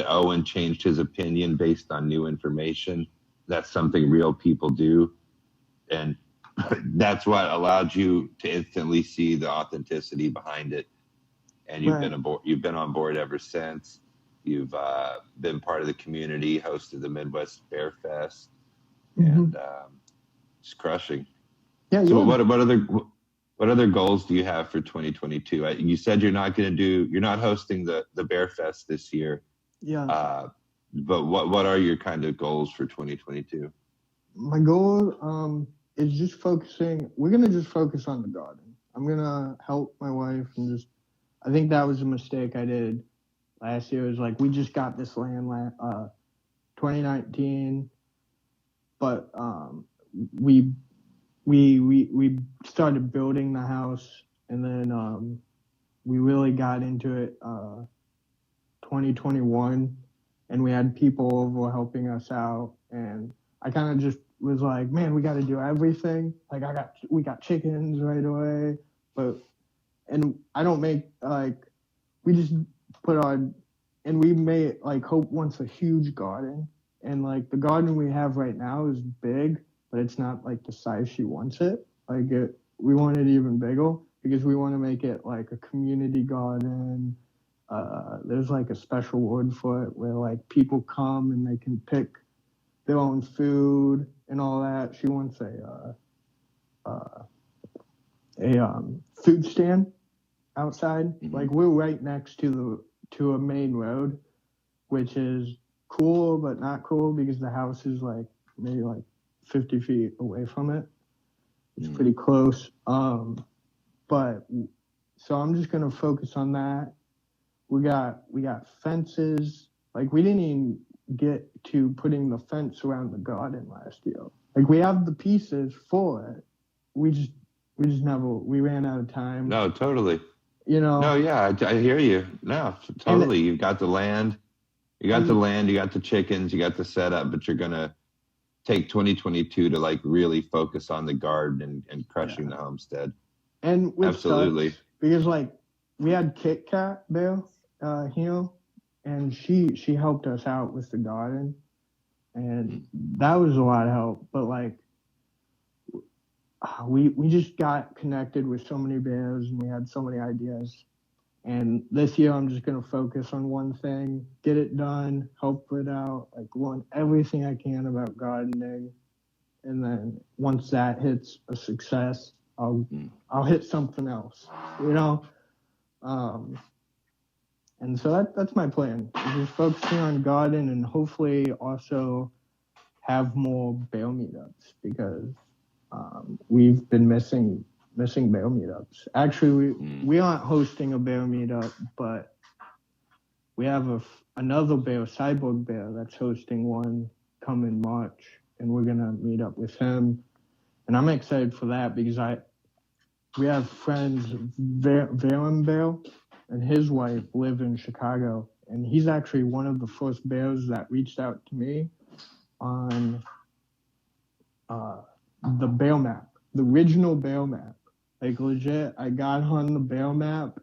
Owen changed his opinion based on new information, that's something real people do. And that's what allowed you to instantly see the authenticity behind it. And you've been on board ever since. You've been part of the community, hosted the Midwest Bear Fest, and just crushing. Yeah. So what other goals do you have for 2022? You said you're not hosting the Bear Fest this year. Yeah. But what are your kind of goals for 2022? My goal is just focusing. We're gonna just focus on the garden. I'm gonna help my wife and I think that was a mistake I did last year. It was like we just got this land 2019, but we started building the house, and then we really got into it 2021, and we had people over helping us out, and I kind of just was like, man, we got to do everything. Like we got chickens right away, and I don't make we just put on, and we made Hope wants a huge garden, and the garden we have right now is big, but it's not the size she wants it. We want it even bigger because we want to make it a community garden. There's a special word for it where people come and they can pick their own food and all that. She wants a food stand outside. Mm-hmm. We're right next to a main road, which is cool but not cool because the house is maybe 50 feet away from it. It's pretty close. But so I'm just gonna focus on that. We got fences. We didn't even get to putting the fence around the garden last year. We have the pieces for it. We just we ran out of time. No, totally. No, yeah, I hear you. No, totally. You've got the land. You got the land, you got the chickens, you got the setup, but you're going to take 2022 to really focus on the garden and crushing the homestead. And absolutely. Because we had Kit Kat there here, and she helped us out with the garden, and that was a lot of help. But we just got connected with so many bears, and we had so many ideas. And this year, I'm just going to focus on one thing, get it done, help it out, learn everything I can about gardening. And then once that hits a success, I'll hit something else, And so that's my plan, just focusing on garden and hopefully also have more bear meetups because we've been missing bear meetups. Actually, we aren't hosting a bear meetup, but we have another bear, Cyborg Bear, that's hosting one come in March, and we're gonna meet up with him. And I'm excited for that because we have friends, Valen Bale and his wife live in Chicago. And he's actually one of the first bears that reached out to me on the bail map, the original bail map. Like legit, I got on the bail map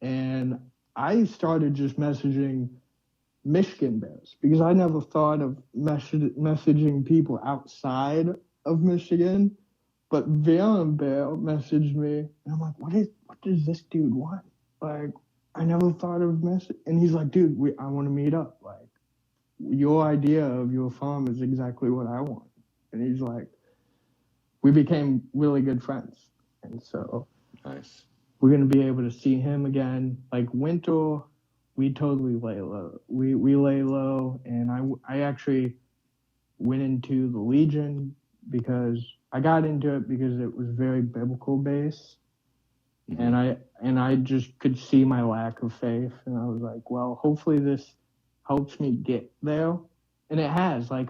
and I started just messaging Michigan bears because I never thought of messaging people outside of Michigan. But Valen Bear messaged me and I'm like, what does this dude want? Like, I never thought of message. And he's like, dude, I want to meet up. Like, your idea of your farm is exactly what I want. And he's like, we became really good friends. And so Nice. we're going to be able to see him again. Like winter, we totally lay low. We lay low. And I actually went into the Legion because I got into it because it was very biblical based. Mm-hmm. And I just could see my lack of faith. And I was like, well, hopefully this helps me get there. And it has. Like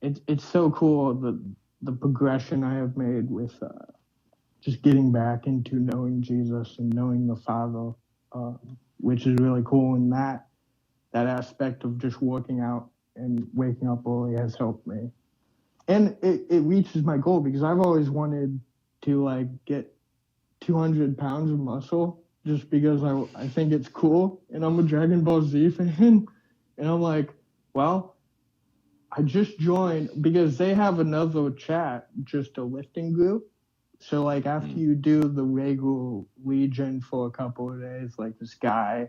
it's so cool the progression I have made with just getting back into knowing Jesus and knowing the Father, which is really cool. And that aspect of just working out and waking up early has helped me. And it reaches my goal because I've always wanted to like get 200 pounds of muscle just because I think it's cool. And I'm a Dragon Ball Z fan. And I'm like, well, I just joined because they have another chat, just a lifting group. So like after you do the regular Legion for a couple of days, like this guy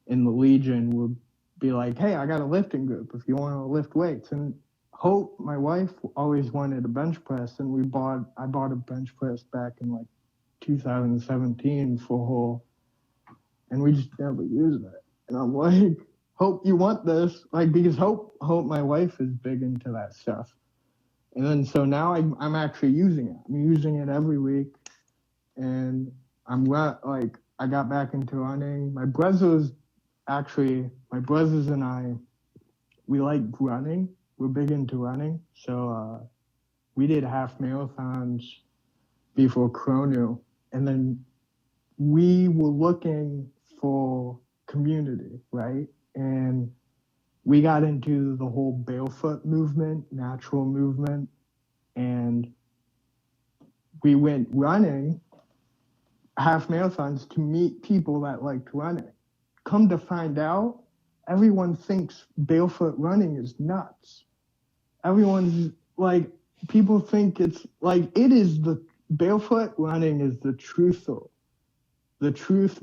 in the Legion will be like, hey, I got a lifting group if you want to lift weights. And Hope, my wife, always wanted a bench press, and I bought a bench press back in like 2017 for her, and we just never used it. And I'm like, Hope, you want this? Like, because Hope, my wife is big into that stuff. And then so now I'm actually using it. I'm using it every week, and like I got back into running. My brothers and I, we like running. We're big into running. So we did half marathons before Chrono. And then we were looking for community, right? And we got into the whole barefoot movement, natural movement. And we went running half marathons to meet people that liked running. Come to find out, everyone thinks barefoot running is nuts. Everyone's like, people think it's like, it is the barefoot running is the truth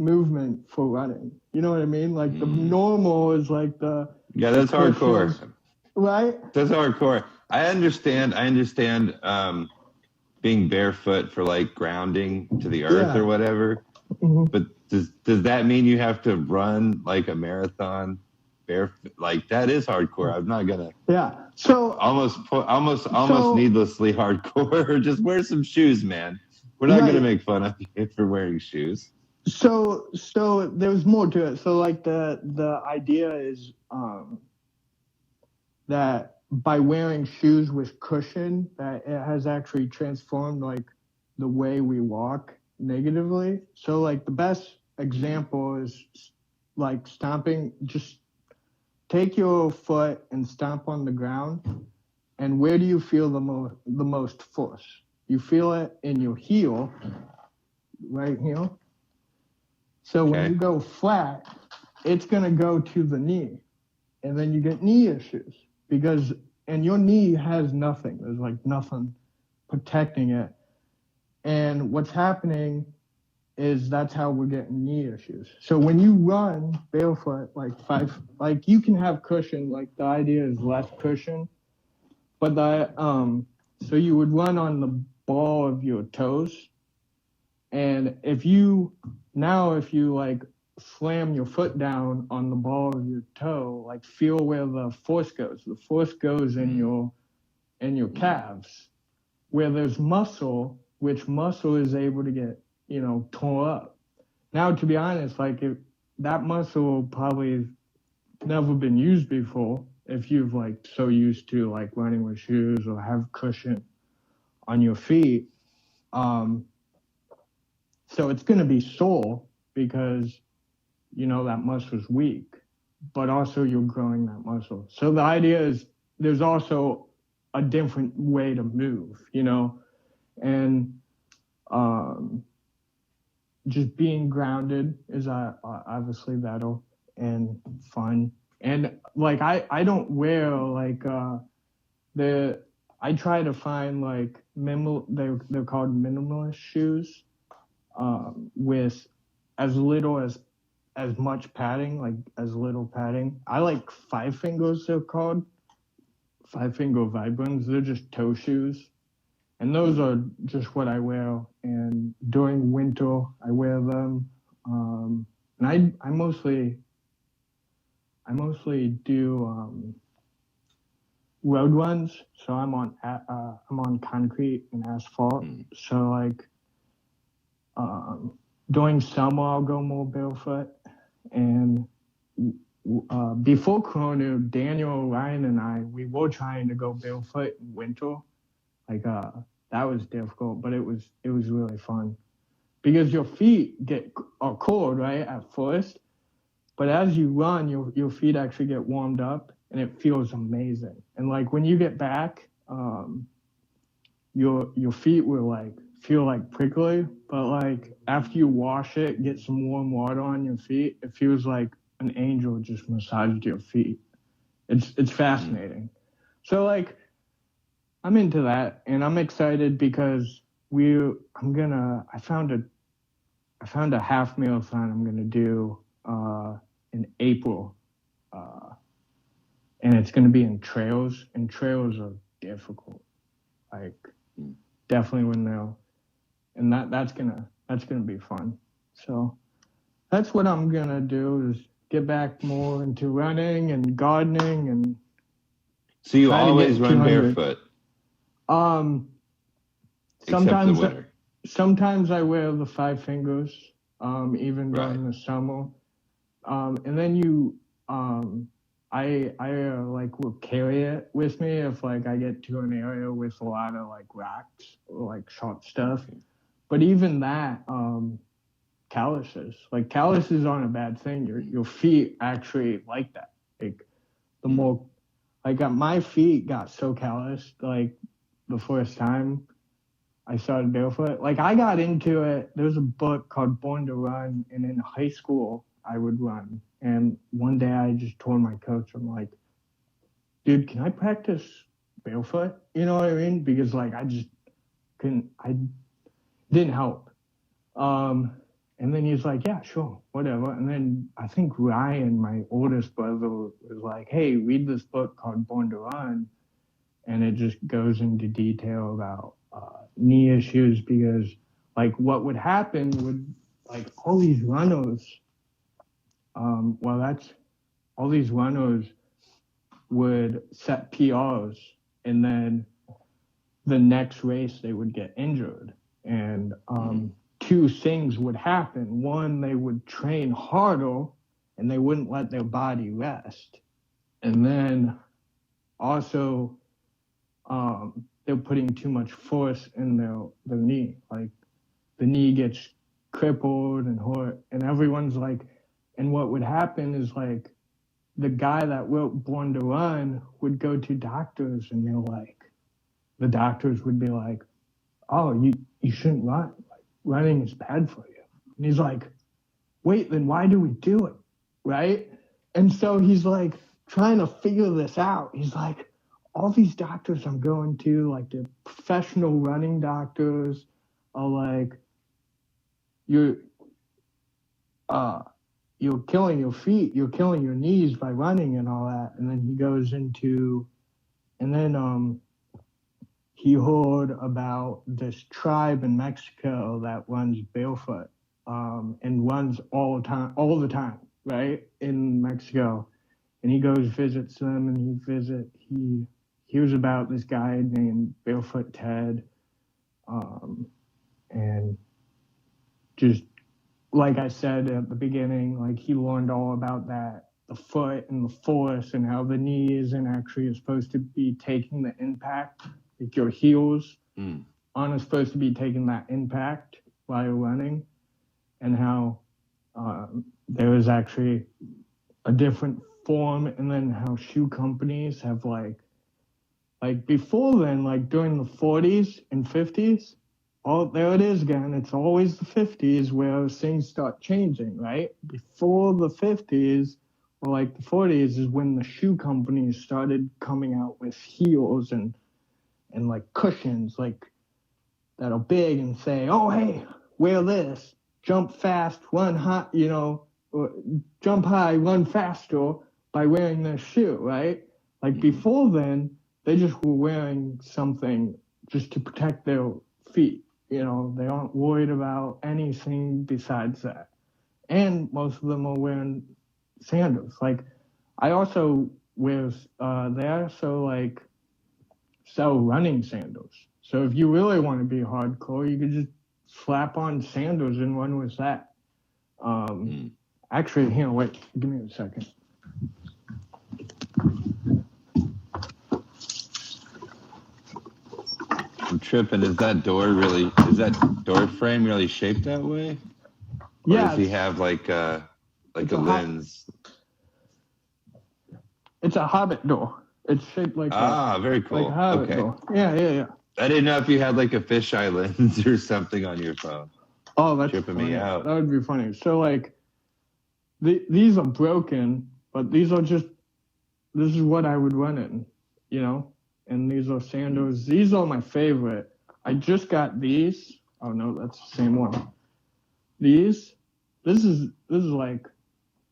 movement for running. You know what I mean? Like the normal is like that's hardcore. Right? That's hardcore. I understand being barefoot for like grounding to the earth or whatever. Mm-hmm. But does that mean you have to run like a marathon barefoot? Like that is hardcore. I'm not gonna. Yeah. So almost needlessly hardcore. Just wear some shoes, man. We're not gonna make fun of you for wearing shoes. So there's more to it. So like the idea is that by wearing shoes with cushion, that it has actually transformed like the way we walk negatively. So like the best example is like stomping. Just take your foot and stomp on the ground, and where do you feel the most force? You feel it in your heel, right heel. So when you go flat, it's gonna go to the knee, and then you get knee issues and your knee has nothing. There's like nothing protecting it. And what's happening is that's how we're getting knee issues. So when you run barefoot, like you can have cushion, like the idea is less cushion, but so you would run on the ball of your toes. And if you like slam your foot down on the ball of your toe, like feel where the force goes. The force goes in your calves, where there's muscle, which muscle is able to get, torn up. Now, to be honest, like that muscle probably never been used before if you've like so used to like running with shoes or have cushion on your feet. So it's going to be sore because, that muscle's weak, but also you're growing that muscle. So the idea is there's also a different way to move, and just being grounded is obviously vital and fun. And like I don't wear like I try to find like they're called minimalist shoes with as little as much padding, like as little padding. I like 5-fingers, they're called 5-finger Vibrams. They're just toe shoes. And those are just what I wear. And during winter, I wear them. And I mostly do road runs. So I'm on concrete and asphalt. So like during summer, I'll go more barefoot. And before Corona, Daniel, Ryan, and we were trying to go barefoot in winter. Like that was difficult, but it was really fun because your feet are cold, right, at first, but as you run, your feet actually get warmed up, and it feels amazing. And like when you get back, your feet will feel like prickly, but like after you wash it, get some warm water on your feet, it feels like an angel just massaged your feet. It's fascinating. So like I'm into that, and I'm excited because I found a half marathon I'm gonna do in April, and it's gonna be in trails, and trails are difficult, like definitely windmill, and that's gonna be fun. So that's what I'm gonna do is get back more into running and gardening and. So you always run barefoot? Sometimes I wear the 5 fingers, even during the summer. And then I like will carry it with me if like I get to an area with a lot of like rocks or like sharp stuff. But even that, calluses aren't a bad thing. Your feet actually like that. Like the more, like my feet got so calloused like the first time I started barefoot. Like I got into it. There's a book called Born to Run, and in high school I would run. And one day I just told my coach, I'm like, dude, can I practice barefoot? You know what I mean? Because like I just couldn't. I didn't help. And then he's like, yeah, sure, whatever. And then I think Ryan, my oldest brother, was like, hey, read this book called Born to Run. And it just goes into detail about knee issues because like what would happen would like all these runners would set PRs, and then the next race they would get injured, and two things would happen. One, they would train harder and they wouldn't let their body rest, and then also they're putting too much force in their knee. Like the knee gets crippled and hurt, and everyone's like, and what would happen is like the guy that wrote Born to Run would go to doctors, and the doctors would be like, oh, you shouldn't run. Like running is bad for you. And he's like, wait, then why do we do it? Right? And so he's like trying to figure this out. He's like, all these doctors I'm going to, like the professional running doctors, are like, you're killing your feet, you're killing your knees by running and all that. And then he goes into, and then he heard about this tribe in Mexico that runs barefoot and runs all the time, right, in Mexico. And he goes visits them, and he hears about this guy named Barefoot Ted, and just like I said at the beginning, like he learned all about that, the foot and the force, and how the knee isn't actually supposed to be taking the impact. Like your heels aren't supposed to be taking that impact while you're running. and how there is actually a different form, and then how shoe companies have like before then, like during the 40s and 50s, oh, there it is again. It's always the 50s where things start changing, right? Before the 50s or like the 40s is when the shoe companies started coming out with heels and like cushions like that are big and say, oh, hey, wear this, jump fast, run high, or jump high, run faster by wearing this shoe, right? Like before then, they just were wearing something just to protect their feet. They aren't worried about anything besides that. And most of them are wearing sandals. Like I also wear, they also like sell running sandals. So if you really want to be hardcore, you could just slap on sandals and run with that. Actually, here, wait, give me a second. I'm tripping. Is that door frame really shaped that way? Or Yeah. does he have like a lens? It's a Hobbit door. It's shaped like very cool. Like a Hobbit door. Yeah. I didn't know if you had like a fisheye lens or something on your phone. Oh, that's tripping funny. me out. That would be funny. So like, these are broken, but this is what I would run in, And these are sandals. These are my favorite. I just got these. Oh no, that's the same one. This is like.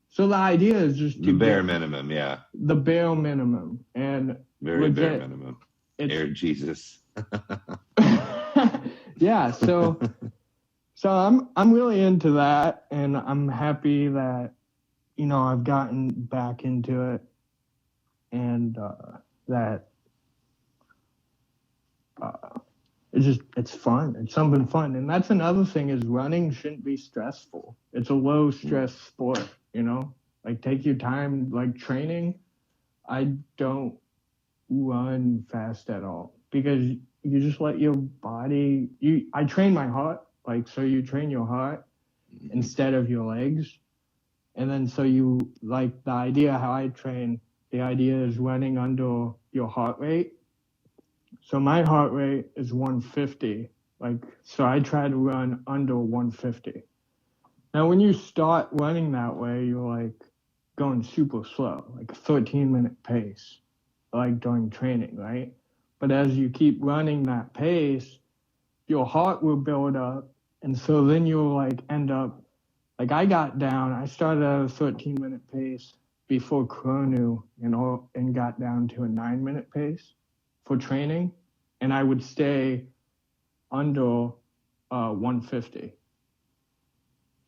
So the idea is just the bare minimum, yeah. The bare minimum, and very bare minimum. Air Jesus. Yeah, so I'm really into that, and I'm happy that I've gotten back into it, and that it's fun. It's something fun, and that's another thing is running shouldn't be stressful. It's a low stress sport, Like take your time. Like training, I don't run fast at all because you just let your body. I train my heart, so you train your heart instead of your legs, and then so you like the idea how I train. The idea is running under your heart rate. So my heart rate is 150. So I try to run under 150. Now, when you start running that way, you're going super slow, like a 13-minute pace, during training, right? But as you keep running that pace, your heart will build up. And so then you'll end up, I started at a 13-minute pace before Chrono, and got down to a 9-minute pace for training. And I would stay under 150.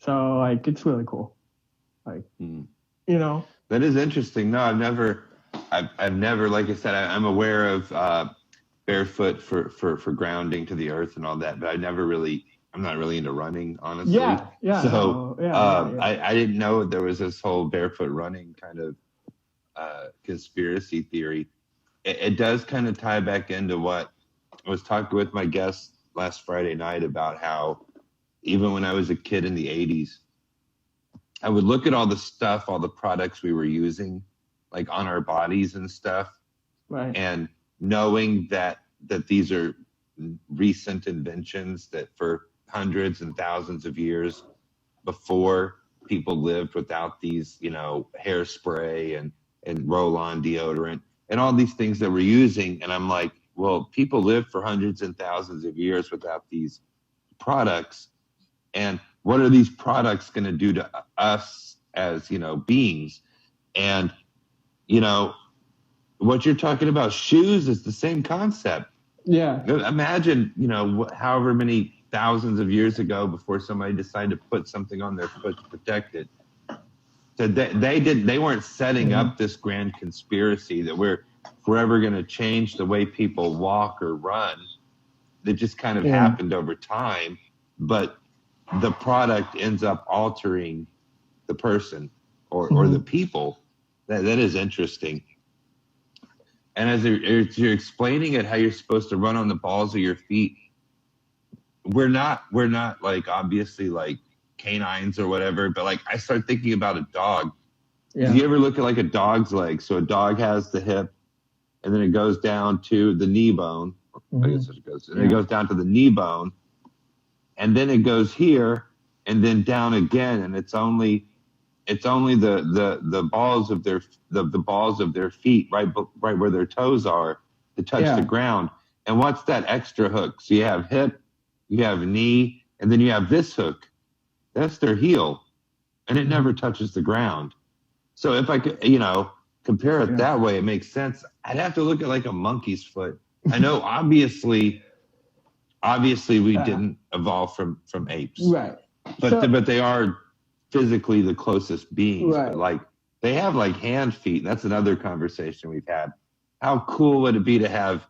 So it's really cool. That is interesting. No, I've never, like I said, I'm aware of barefoot for grounding to the earth and all that, but I'm not really into running, honestly. Yeah. So I didn't know there was this whole barefoot running kind of conspiracy theory. It does kind of tie back into what I was talking with my guest last Friday night about how even when I was a kid in the 80s, I would look at all the stuff, all the products we were using, on our bodies and stuff. Right. And knowing that these are recent inventions that for hundreds and thousands of years before people lived without these, hairspray and roll-on deodorant and all these things that we're using. And I'm like, well, people lived for hundreds and thousands of years without these products. And what are these products going to do to us as, beings? And, what you're talking about, shoes, is the same concept. Yeah. Imagine, however many thousands of years ago before somebody decided to put something on their foot to protect it. So they weren't setting up this grand conspiracy that we're forever going to change the way people walk or run. It just kind of happened over time, but the product ends up altering the person or the people. That is interesting. And as you're explaining it, how you're supposed to run on the balls of your feet, we're not obviously canines or whatever. But like, I start thinking about a dog. Yeah. Do you ever look at like a dog's leg? So a dog has the hip, and then it goes down to the knee bone. I guess it goes. And it goes down to the knee bone, and then it goes here, and then down again, and it's only the balls of their feet, right where their toes are, to touch the ground. And what's that extra hook? So you have hip, you have knee, and then you have this hook. That's their heel, and it never touches the ground. So if I could, compare it that way, it makes sense. I'd have to look at like a monkey's foot. I know, obviously we didn't evolve from apes, right? But they are physically the closest beings. Right. But like, they have like hand feet. That's another conversation we've had. How cool would it be to have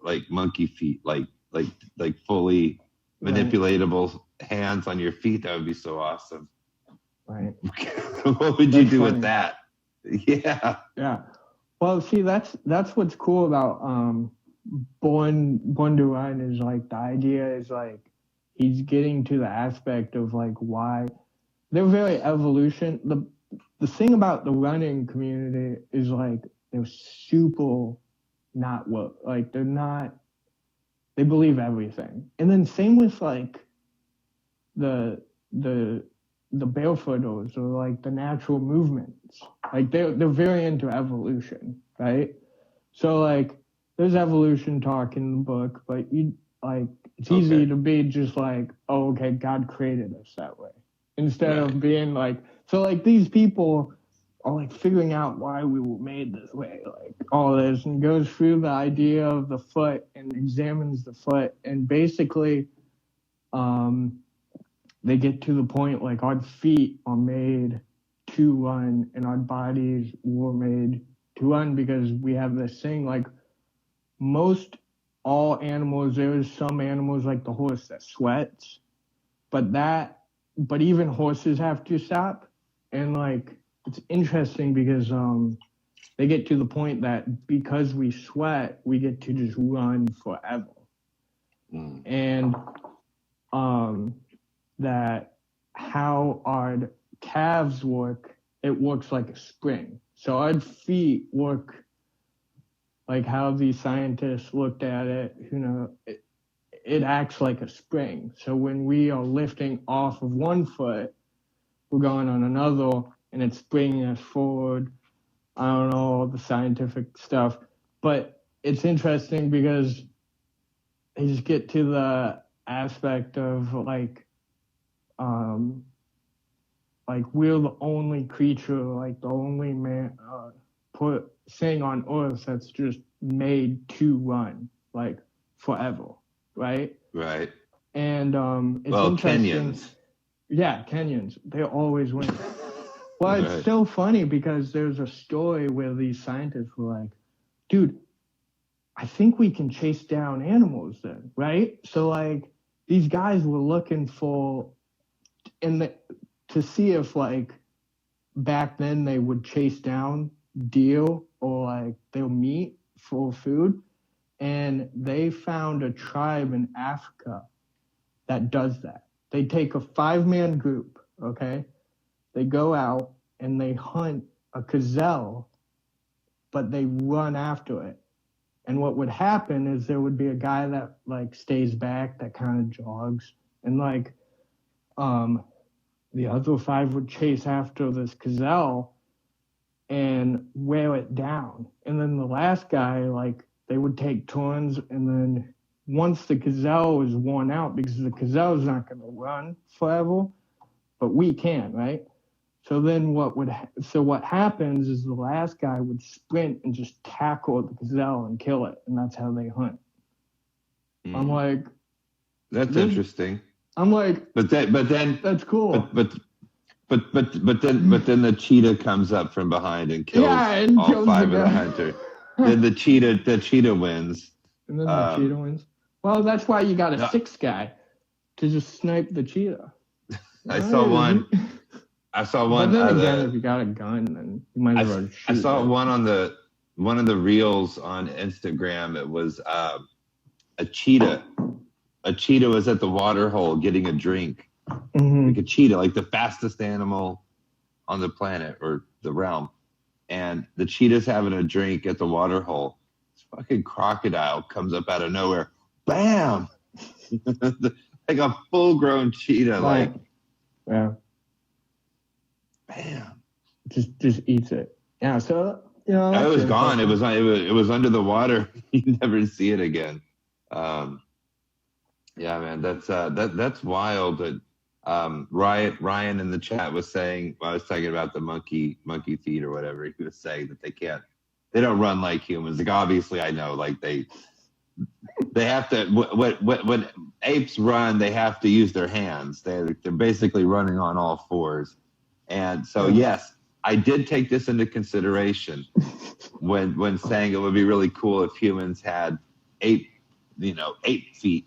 like monkey feet, like fully manipulatable hands on your feet? That would be so awesome. Right. What would you do with that? Yeah. Well, see, that's what's cool about Born to Run, is like, the idea is like he's getting to the aspect of like why they're very evolution. The thing about the running community is like they're super not what, like they're not, they believe everything. And then same with like the barefooters, or like the natural movements. Like they're very into evolution, right? So like there's evolution talk in the book, but it's easy to be just like, oh, okay, God created us that way, instead of being like, so like these people are like figuring out why we were made this way, like all this, and goes through the idea of the foot and examines the foot, and basically they get to the point like our feet are made to run and our bodies were made to run, because we have this thing, like most all animals, there's some animals like the horse that sweats, but even horses have to stop. And like, it's interesting because they get to the point that because we sweat, we get to just run forever. And that how our calves work, it works like a spring. So our feet work like how these scientists looked at it, it acts like a spring. So when we are lifting off of one foot, we're going on another, and it's bringing us forward. I don't know all the scientific stuff, but it's interesting because they just get to the aspect of like we're the only creature, like the only man thing on Earth that's just made to run like forever, right? Right. And it's interesting. Kenyans. Yeah, Kenyans, they always win. Well, it's so funny because there's a story where these scientists were like, dude, I think we can chase down animals then, right? So like these guys were looking for, to see if like back then they would chase down deer or like their meat for food. And they found a tribe in Africa that does that. They take a 5-man group, okay? They go out and they hunt a gazelle, but they run after it. And what would happen is there would be a guy that like stays back, that kind of jogs, and like the other 5 would chase after this gazelle and wear it down. And then the last guy, like, they would take turns, and then once the gazelle is worn out, because the gazelle is not going to run forever, but we can, right? So then what happens is the last guy would sprint and just tackle the gazelle and kill it, and that's how they hunt. I'm like, that's interesting. I'm like, but then that's cool. But then the cheetah comes up from behind and kills all 5 of the hunters. Then the cheetah wins. And then the cheetah wins. Well, that's why you got a 6th guy to just snipe the cheetah. I saw one. But then again, if you got a gun, then you might as well shoot. I saw one of the reels on Instagram. It was a cheetah. A cheetah was at the water hole getting a drink, like a cheetah, like the fastest animal on the planet or the realm. And the cheetah's having a drink at the water hole. This fucking crocodile comes up out of nowhere. Bam! Like a full-grown cheetah, like, yeah, bam. Just eats it. Yeah, so It was gone. It was under the water. You never see it again. Yeah, man, that's wild. That Ryan in the chat was saying, I was talking about the monkey feet or whatever. He was saying that they don't run like humans. Like, obviously, I know, like they have to. When apes run, they have to use their hands. They're basically running on all fours. And so, yes, I did take this into consideration when saying it would be really cool if humans had 8 feet.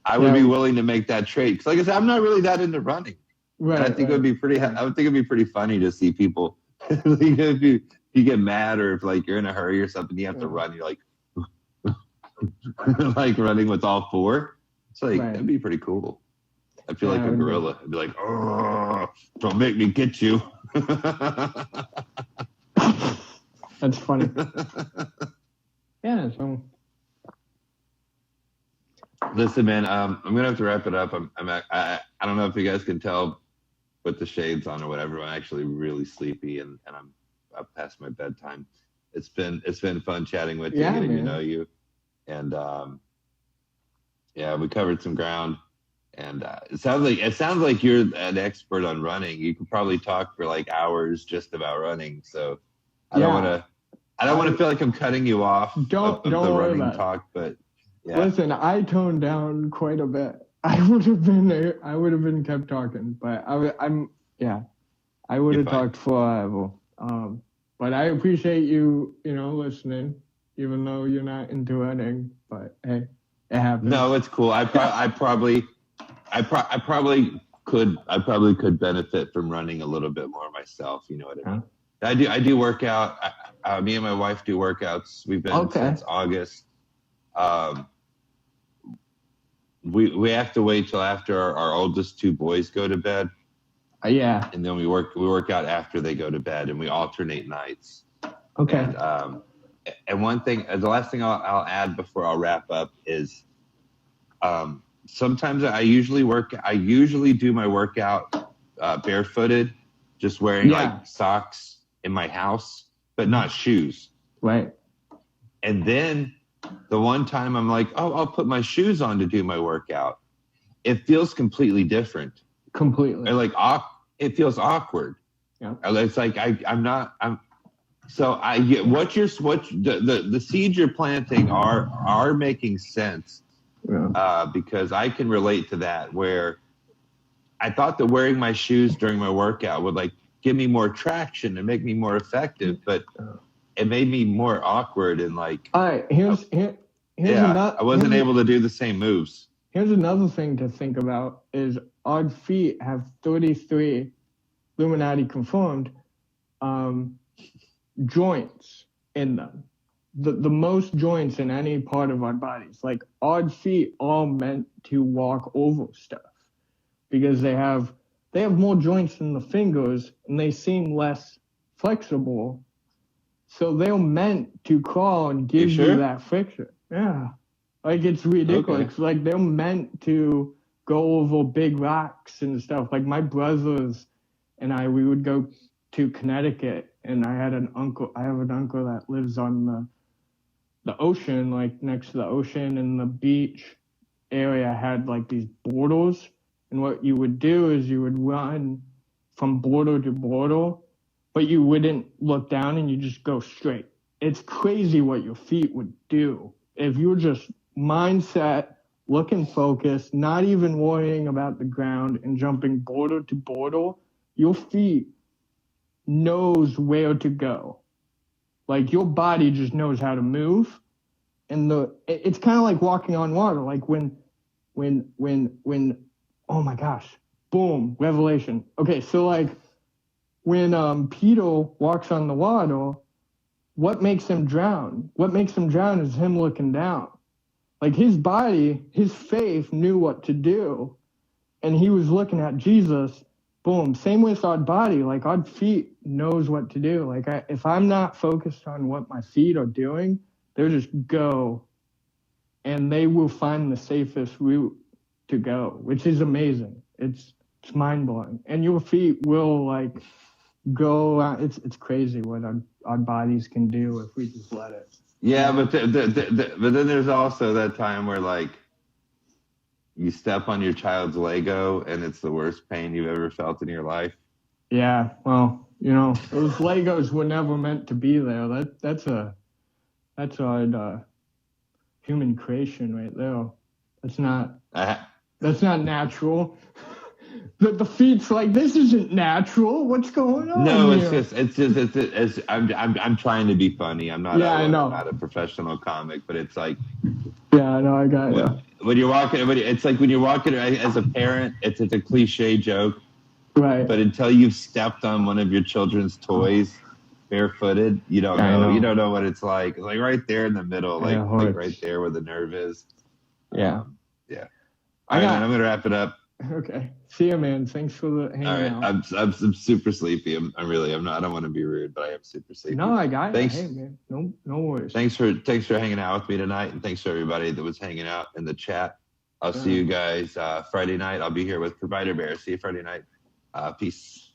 I would be willing to make that trade because, like I said, I'm not really that into running. Right. And I think it would be pretty. I would think it'd be pretty funny to see people. If you get mad or if like you're in a hurry or something, you have to run. You're like, like running with all 4. It's like that'd be pretty cool. I feel like a gorilla. I'd be like, oh, don't make me get you. That's funny. Yeah. So. Listen, man, I'm gonna have to wrap it up. I don't know if you guys can tell with the shades on or whatever. I'm actually really sleepy and I'm up past my bedtime. It's been fun chatting with you, getting to know you, and we covered some ground. And it sounds like you're an expert on running. You could probably talk for like hours just about running. So I don't want to feel like I'm cutting you off. Don't the worry running about talk, but. Yeah. Listen, I toned down quite a bit. I would have been kept talking, but I would have talked forever. But I appreciate you, listening, even though you're not into running. But hey, it happens. No, it's cool. I probably could benefit from running a little bit more myself. You know what I mean? I do work out. Me and my wife do workouts. We've been since August. We have to wait till after our oldest 2 boys go to bed. And then we work out after they go to bed, and we alternate nights. Okay. And one thing, the last thing I'll add before I'll wrap up is, sometimes I usually do my workout barefooted, just wearing like socks in my house, but not shoes. Right. And then the one time I'm like, oh, I'll put my shoes on to do my workout. It feels completely different. Completely. Or like it feels awkward. Yeah. It's like so I get the seeds you're planting are making sense. Yeah. Because I can relate to that, where I thought that wearing my shoes during my workout would like give me more traction and make me more effective, but it made me more awkward and like. All right, here's another. I wasn't able to do the same moves. Here's another thing to think about: is odd feet have 33 Illuminati confirmed joints in them. The most joints in any part of our bodies. Like odd feet all meant to walk over stuff because they have more joints than the fingers and they seem less flexible. So they're meant to crawl and give you that friction. Yeah. Like it's ridiculous. Okay. Like they're meant to go over big rocks and stuff. Like my brothers and we would go to Connecticut, and I have an uncle that lives on the ocean, like next to the ocean, and the beach area had like these borders. And what you would do is you would run from border to border, but you wouldn't look down and you just go straight. It's crazy what your feet would do if you were just mindset, looking focused, not even worrying about the ground and jumping border to border. Your feet knows where to go. Like your body just knows how to move. And it's kind of like walking on water. Like when, oh my gosh, boom, revelation. Okay, so like when Peter walks on the water, what makes him drown? What makes him drown is him looking down. Like his body, his faith knew what to do. And he was looking at Jesus. Boom. Same with our body. Like our feet knows what to do. Like if I'm not focused on what my feet are doing, they'll just go, and they will find the safest route to go, which is amazing. It's mind blowing. And your feet will like go. It's crazy what our bodies can do if we just let it. Yeah, but but then there's also that time where like you step on your child's Lego and it's the worst pain you've ever felt in your life. Yeah, well, those Legos were never meant to be there. That's our human creation right there. That's not natural. The feet's like, this isn't natural. What's going on? No, here? I'm trying to be funny. I'm not. Yeah, I know. I'm not a professional comic, but it's like. Yeah, I know. I got it. When you're walking, it's like when you're walking as a parent. It's a cliche joke, right? But until you've stepped on one of your children's toys, barefooted, you don't know. You don't know what it's like. It's like right there in the middle, like right there where the nerve is. Yeah. Yeah. All right, man, I'm gonna wrap it up. Okay. See you, man. Thanks for hanging out. All right. I'm super sleepy. I'm not. I don't want to be rude, but I am super sleepy. No, I got it. Hey, man. No worries. Thanks for hanging out with me tonight, and thanks to everybody that was hanging out in the chat. I'll see you guys Friday night. I'll be here with Provider Bear. See you Friday night. Peace.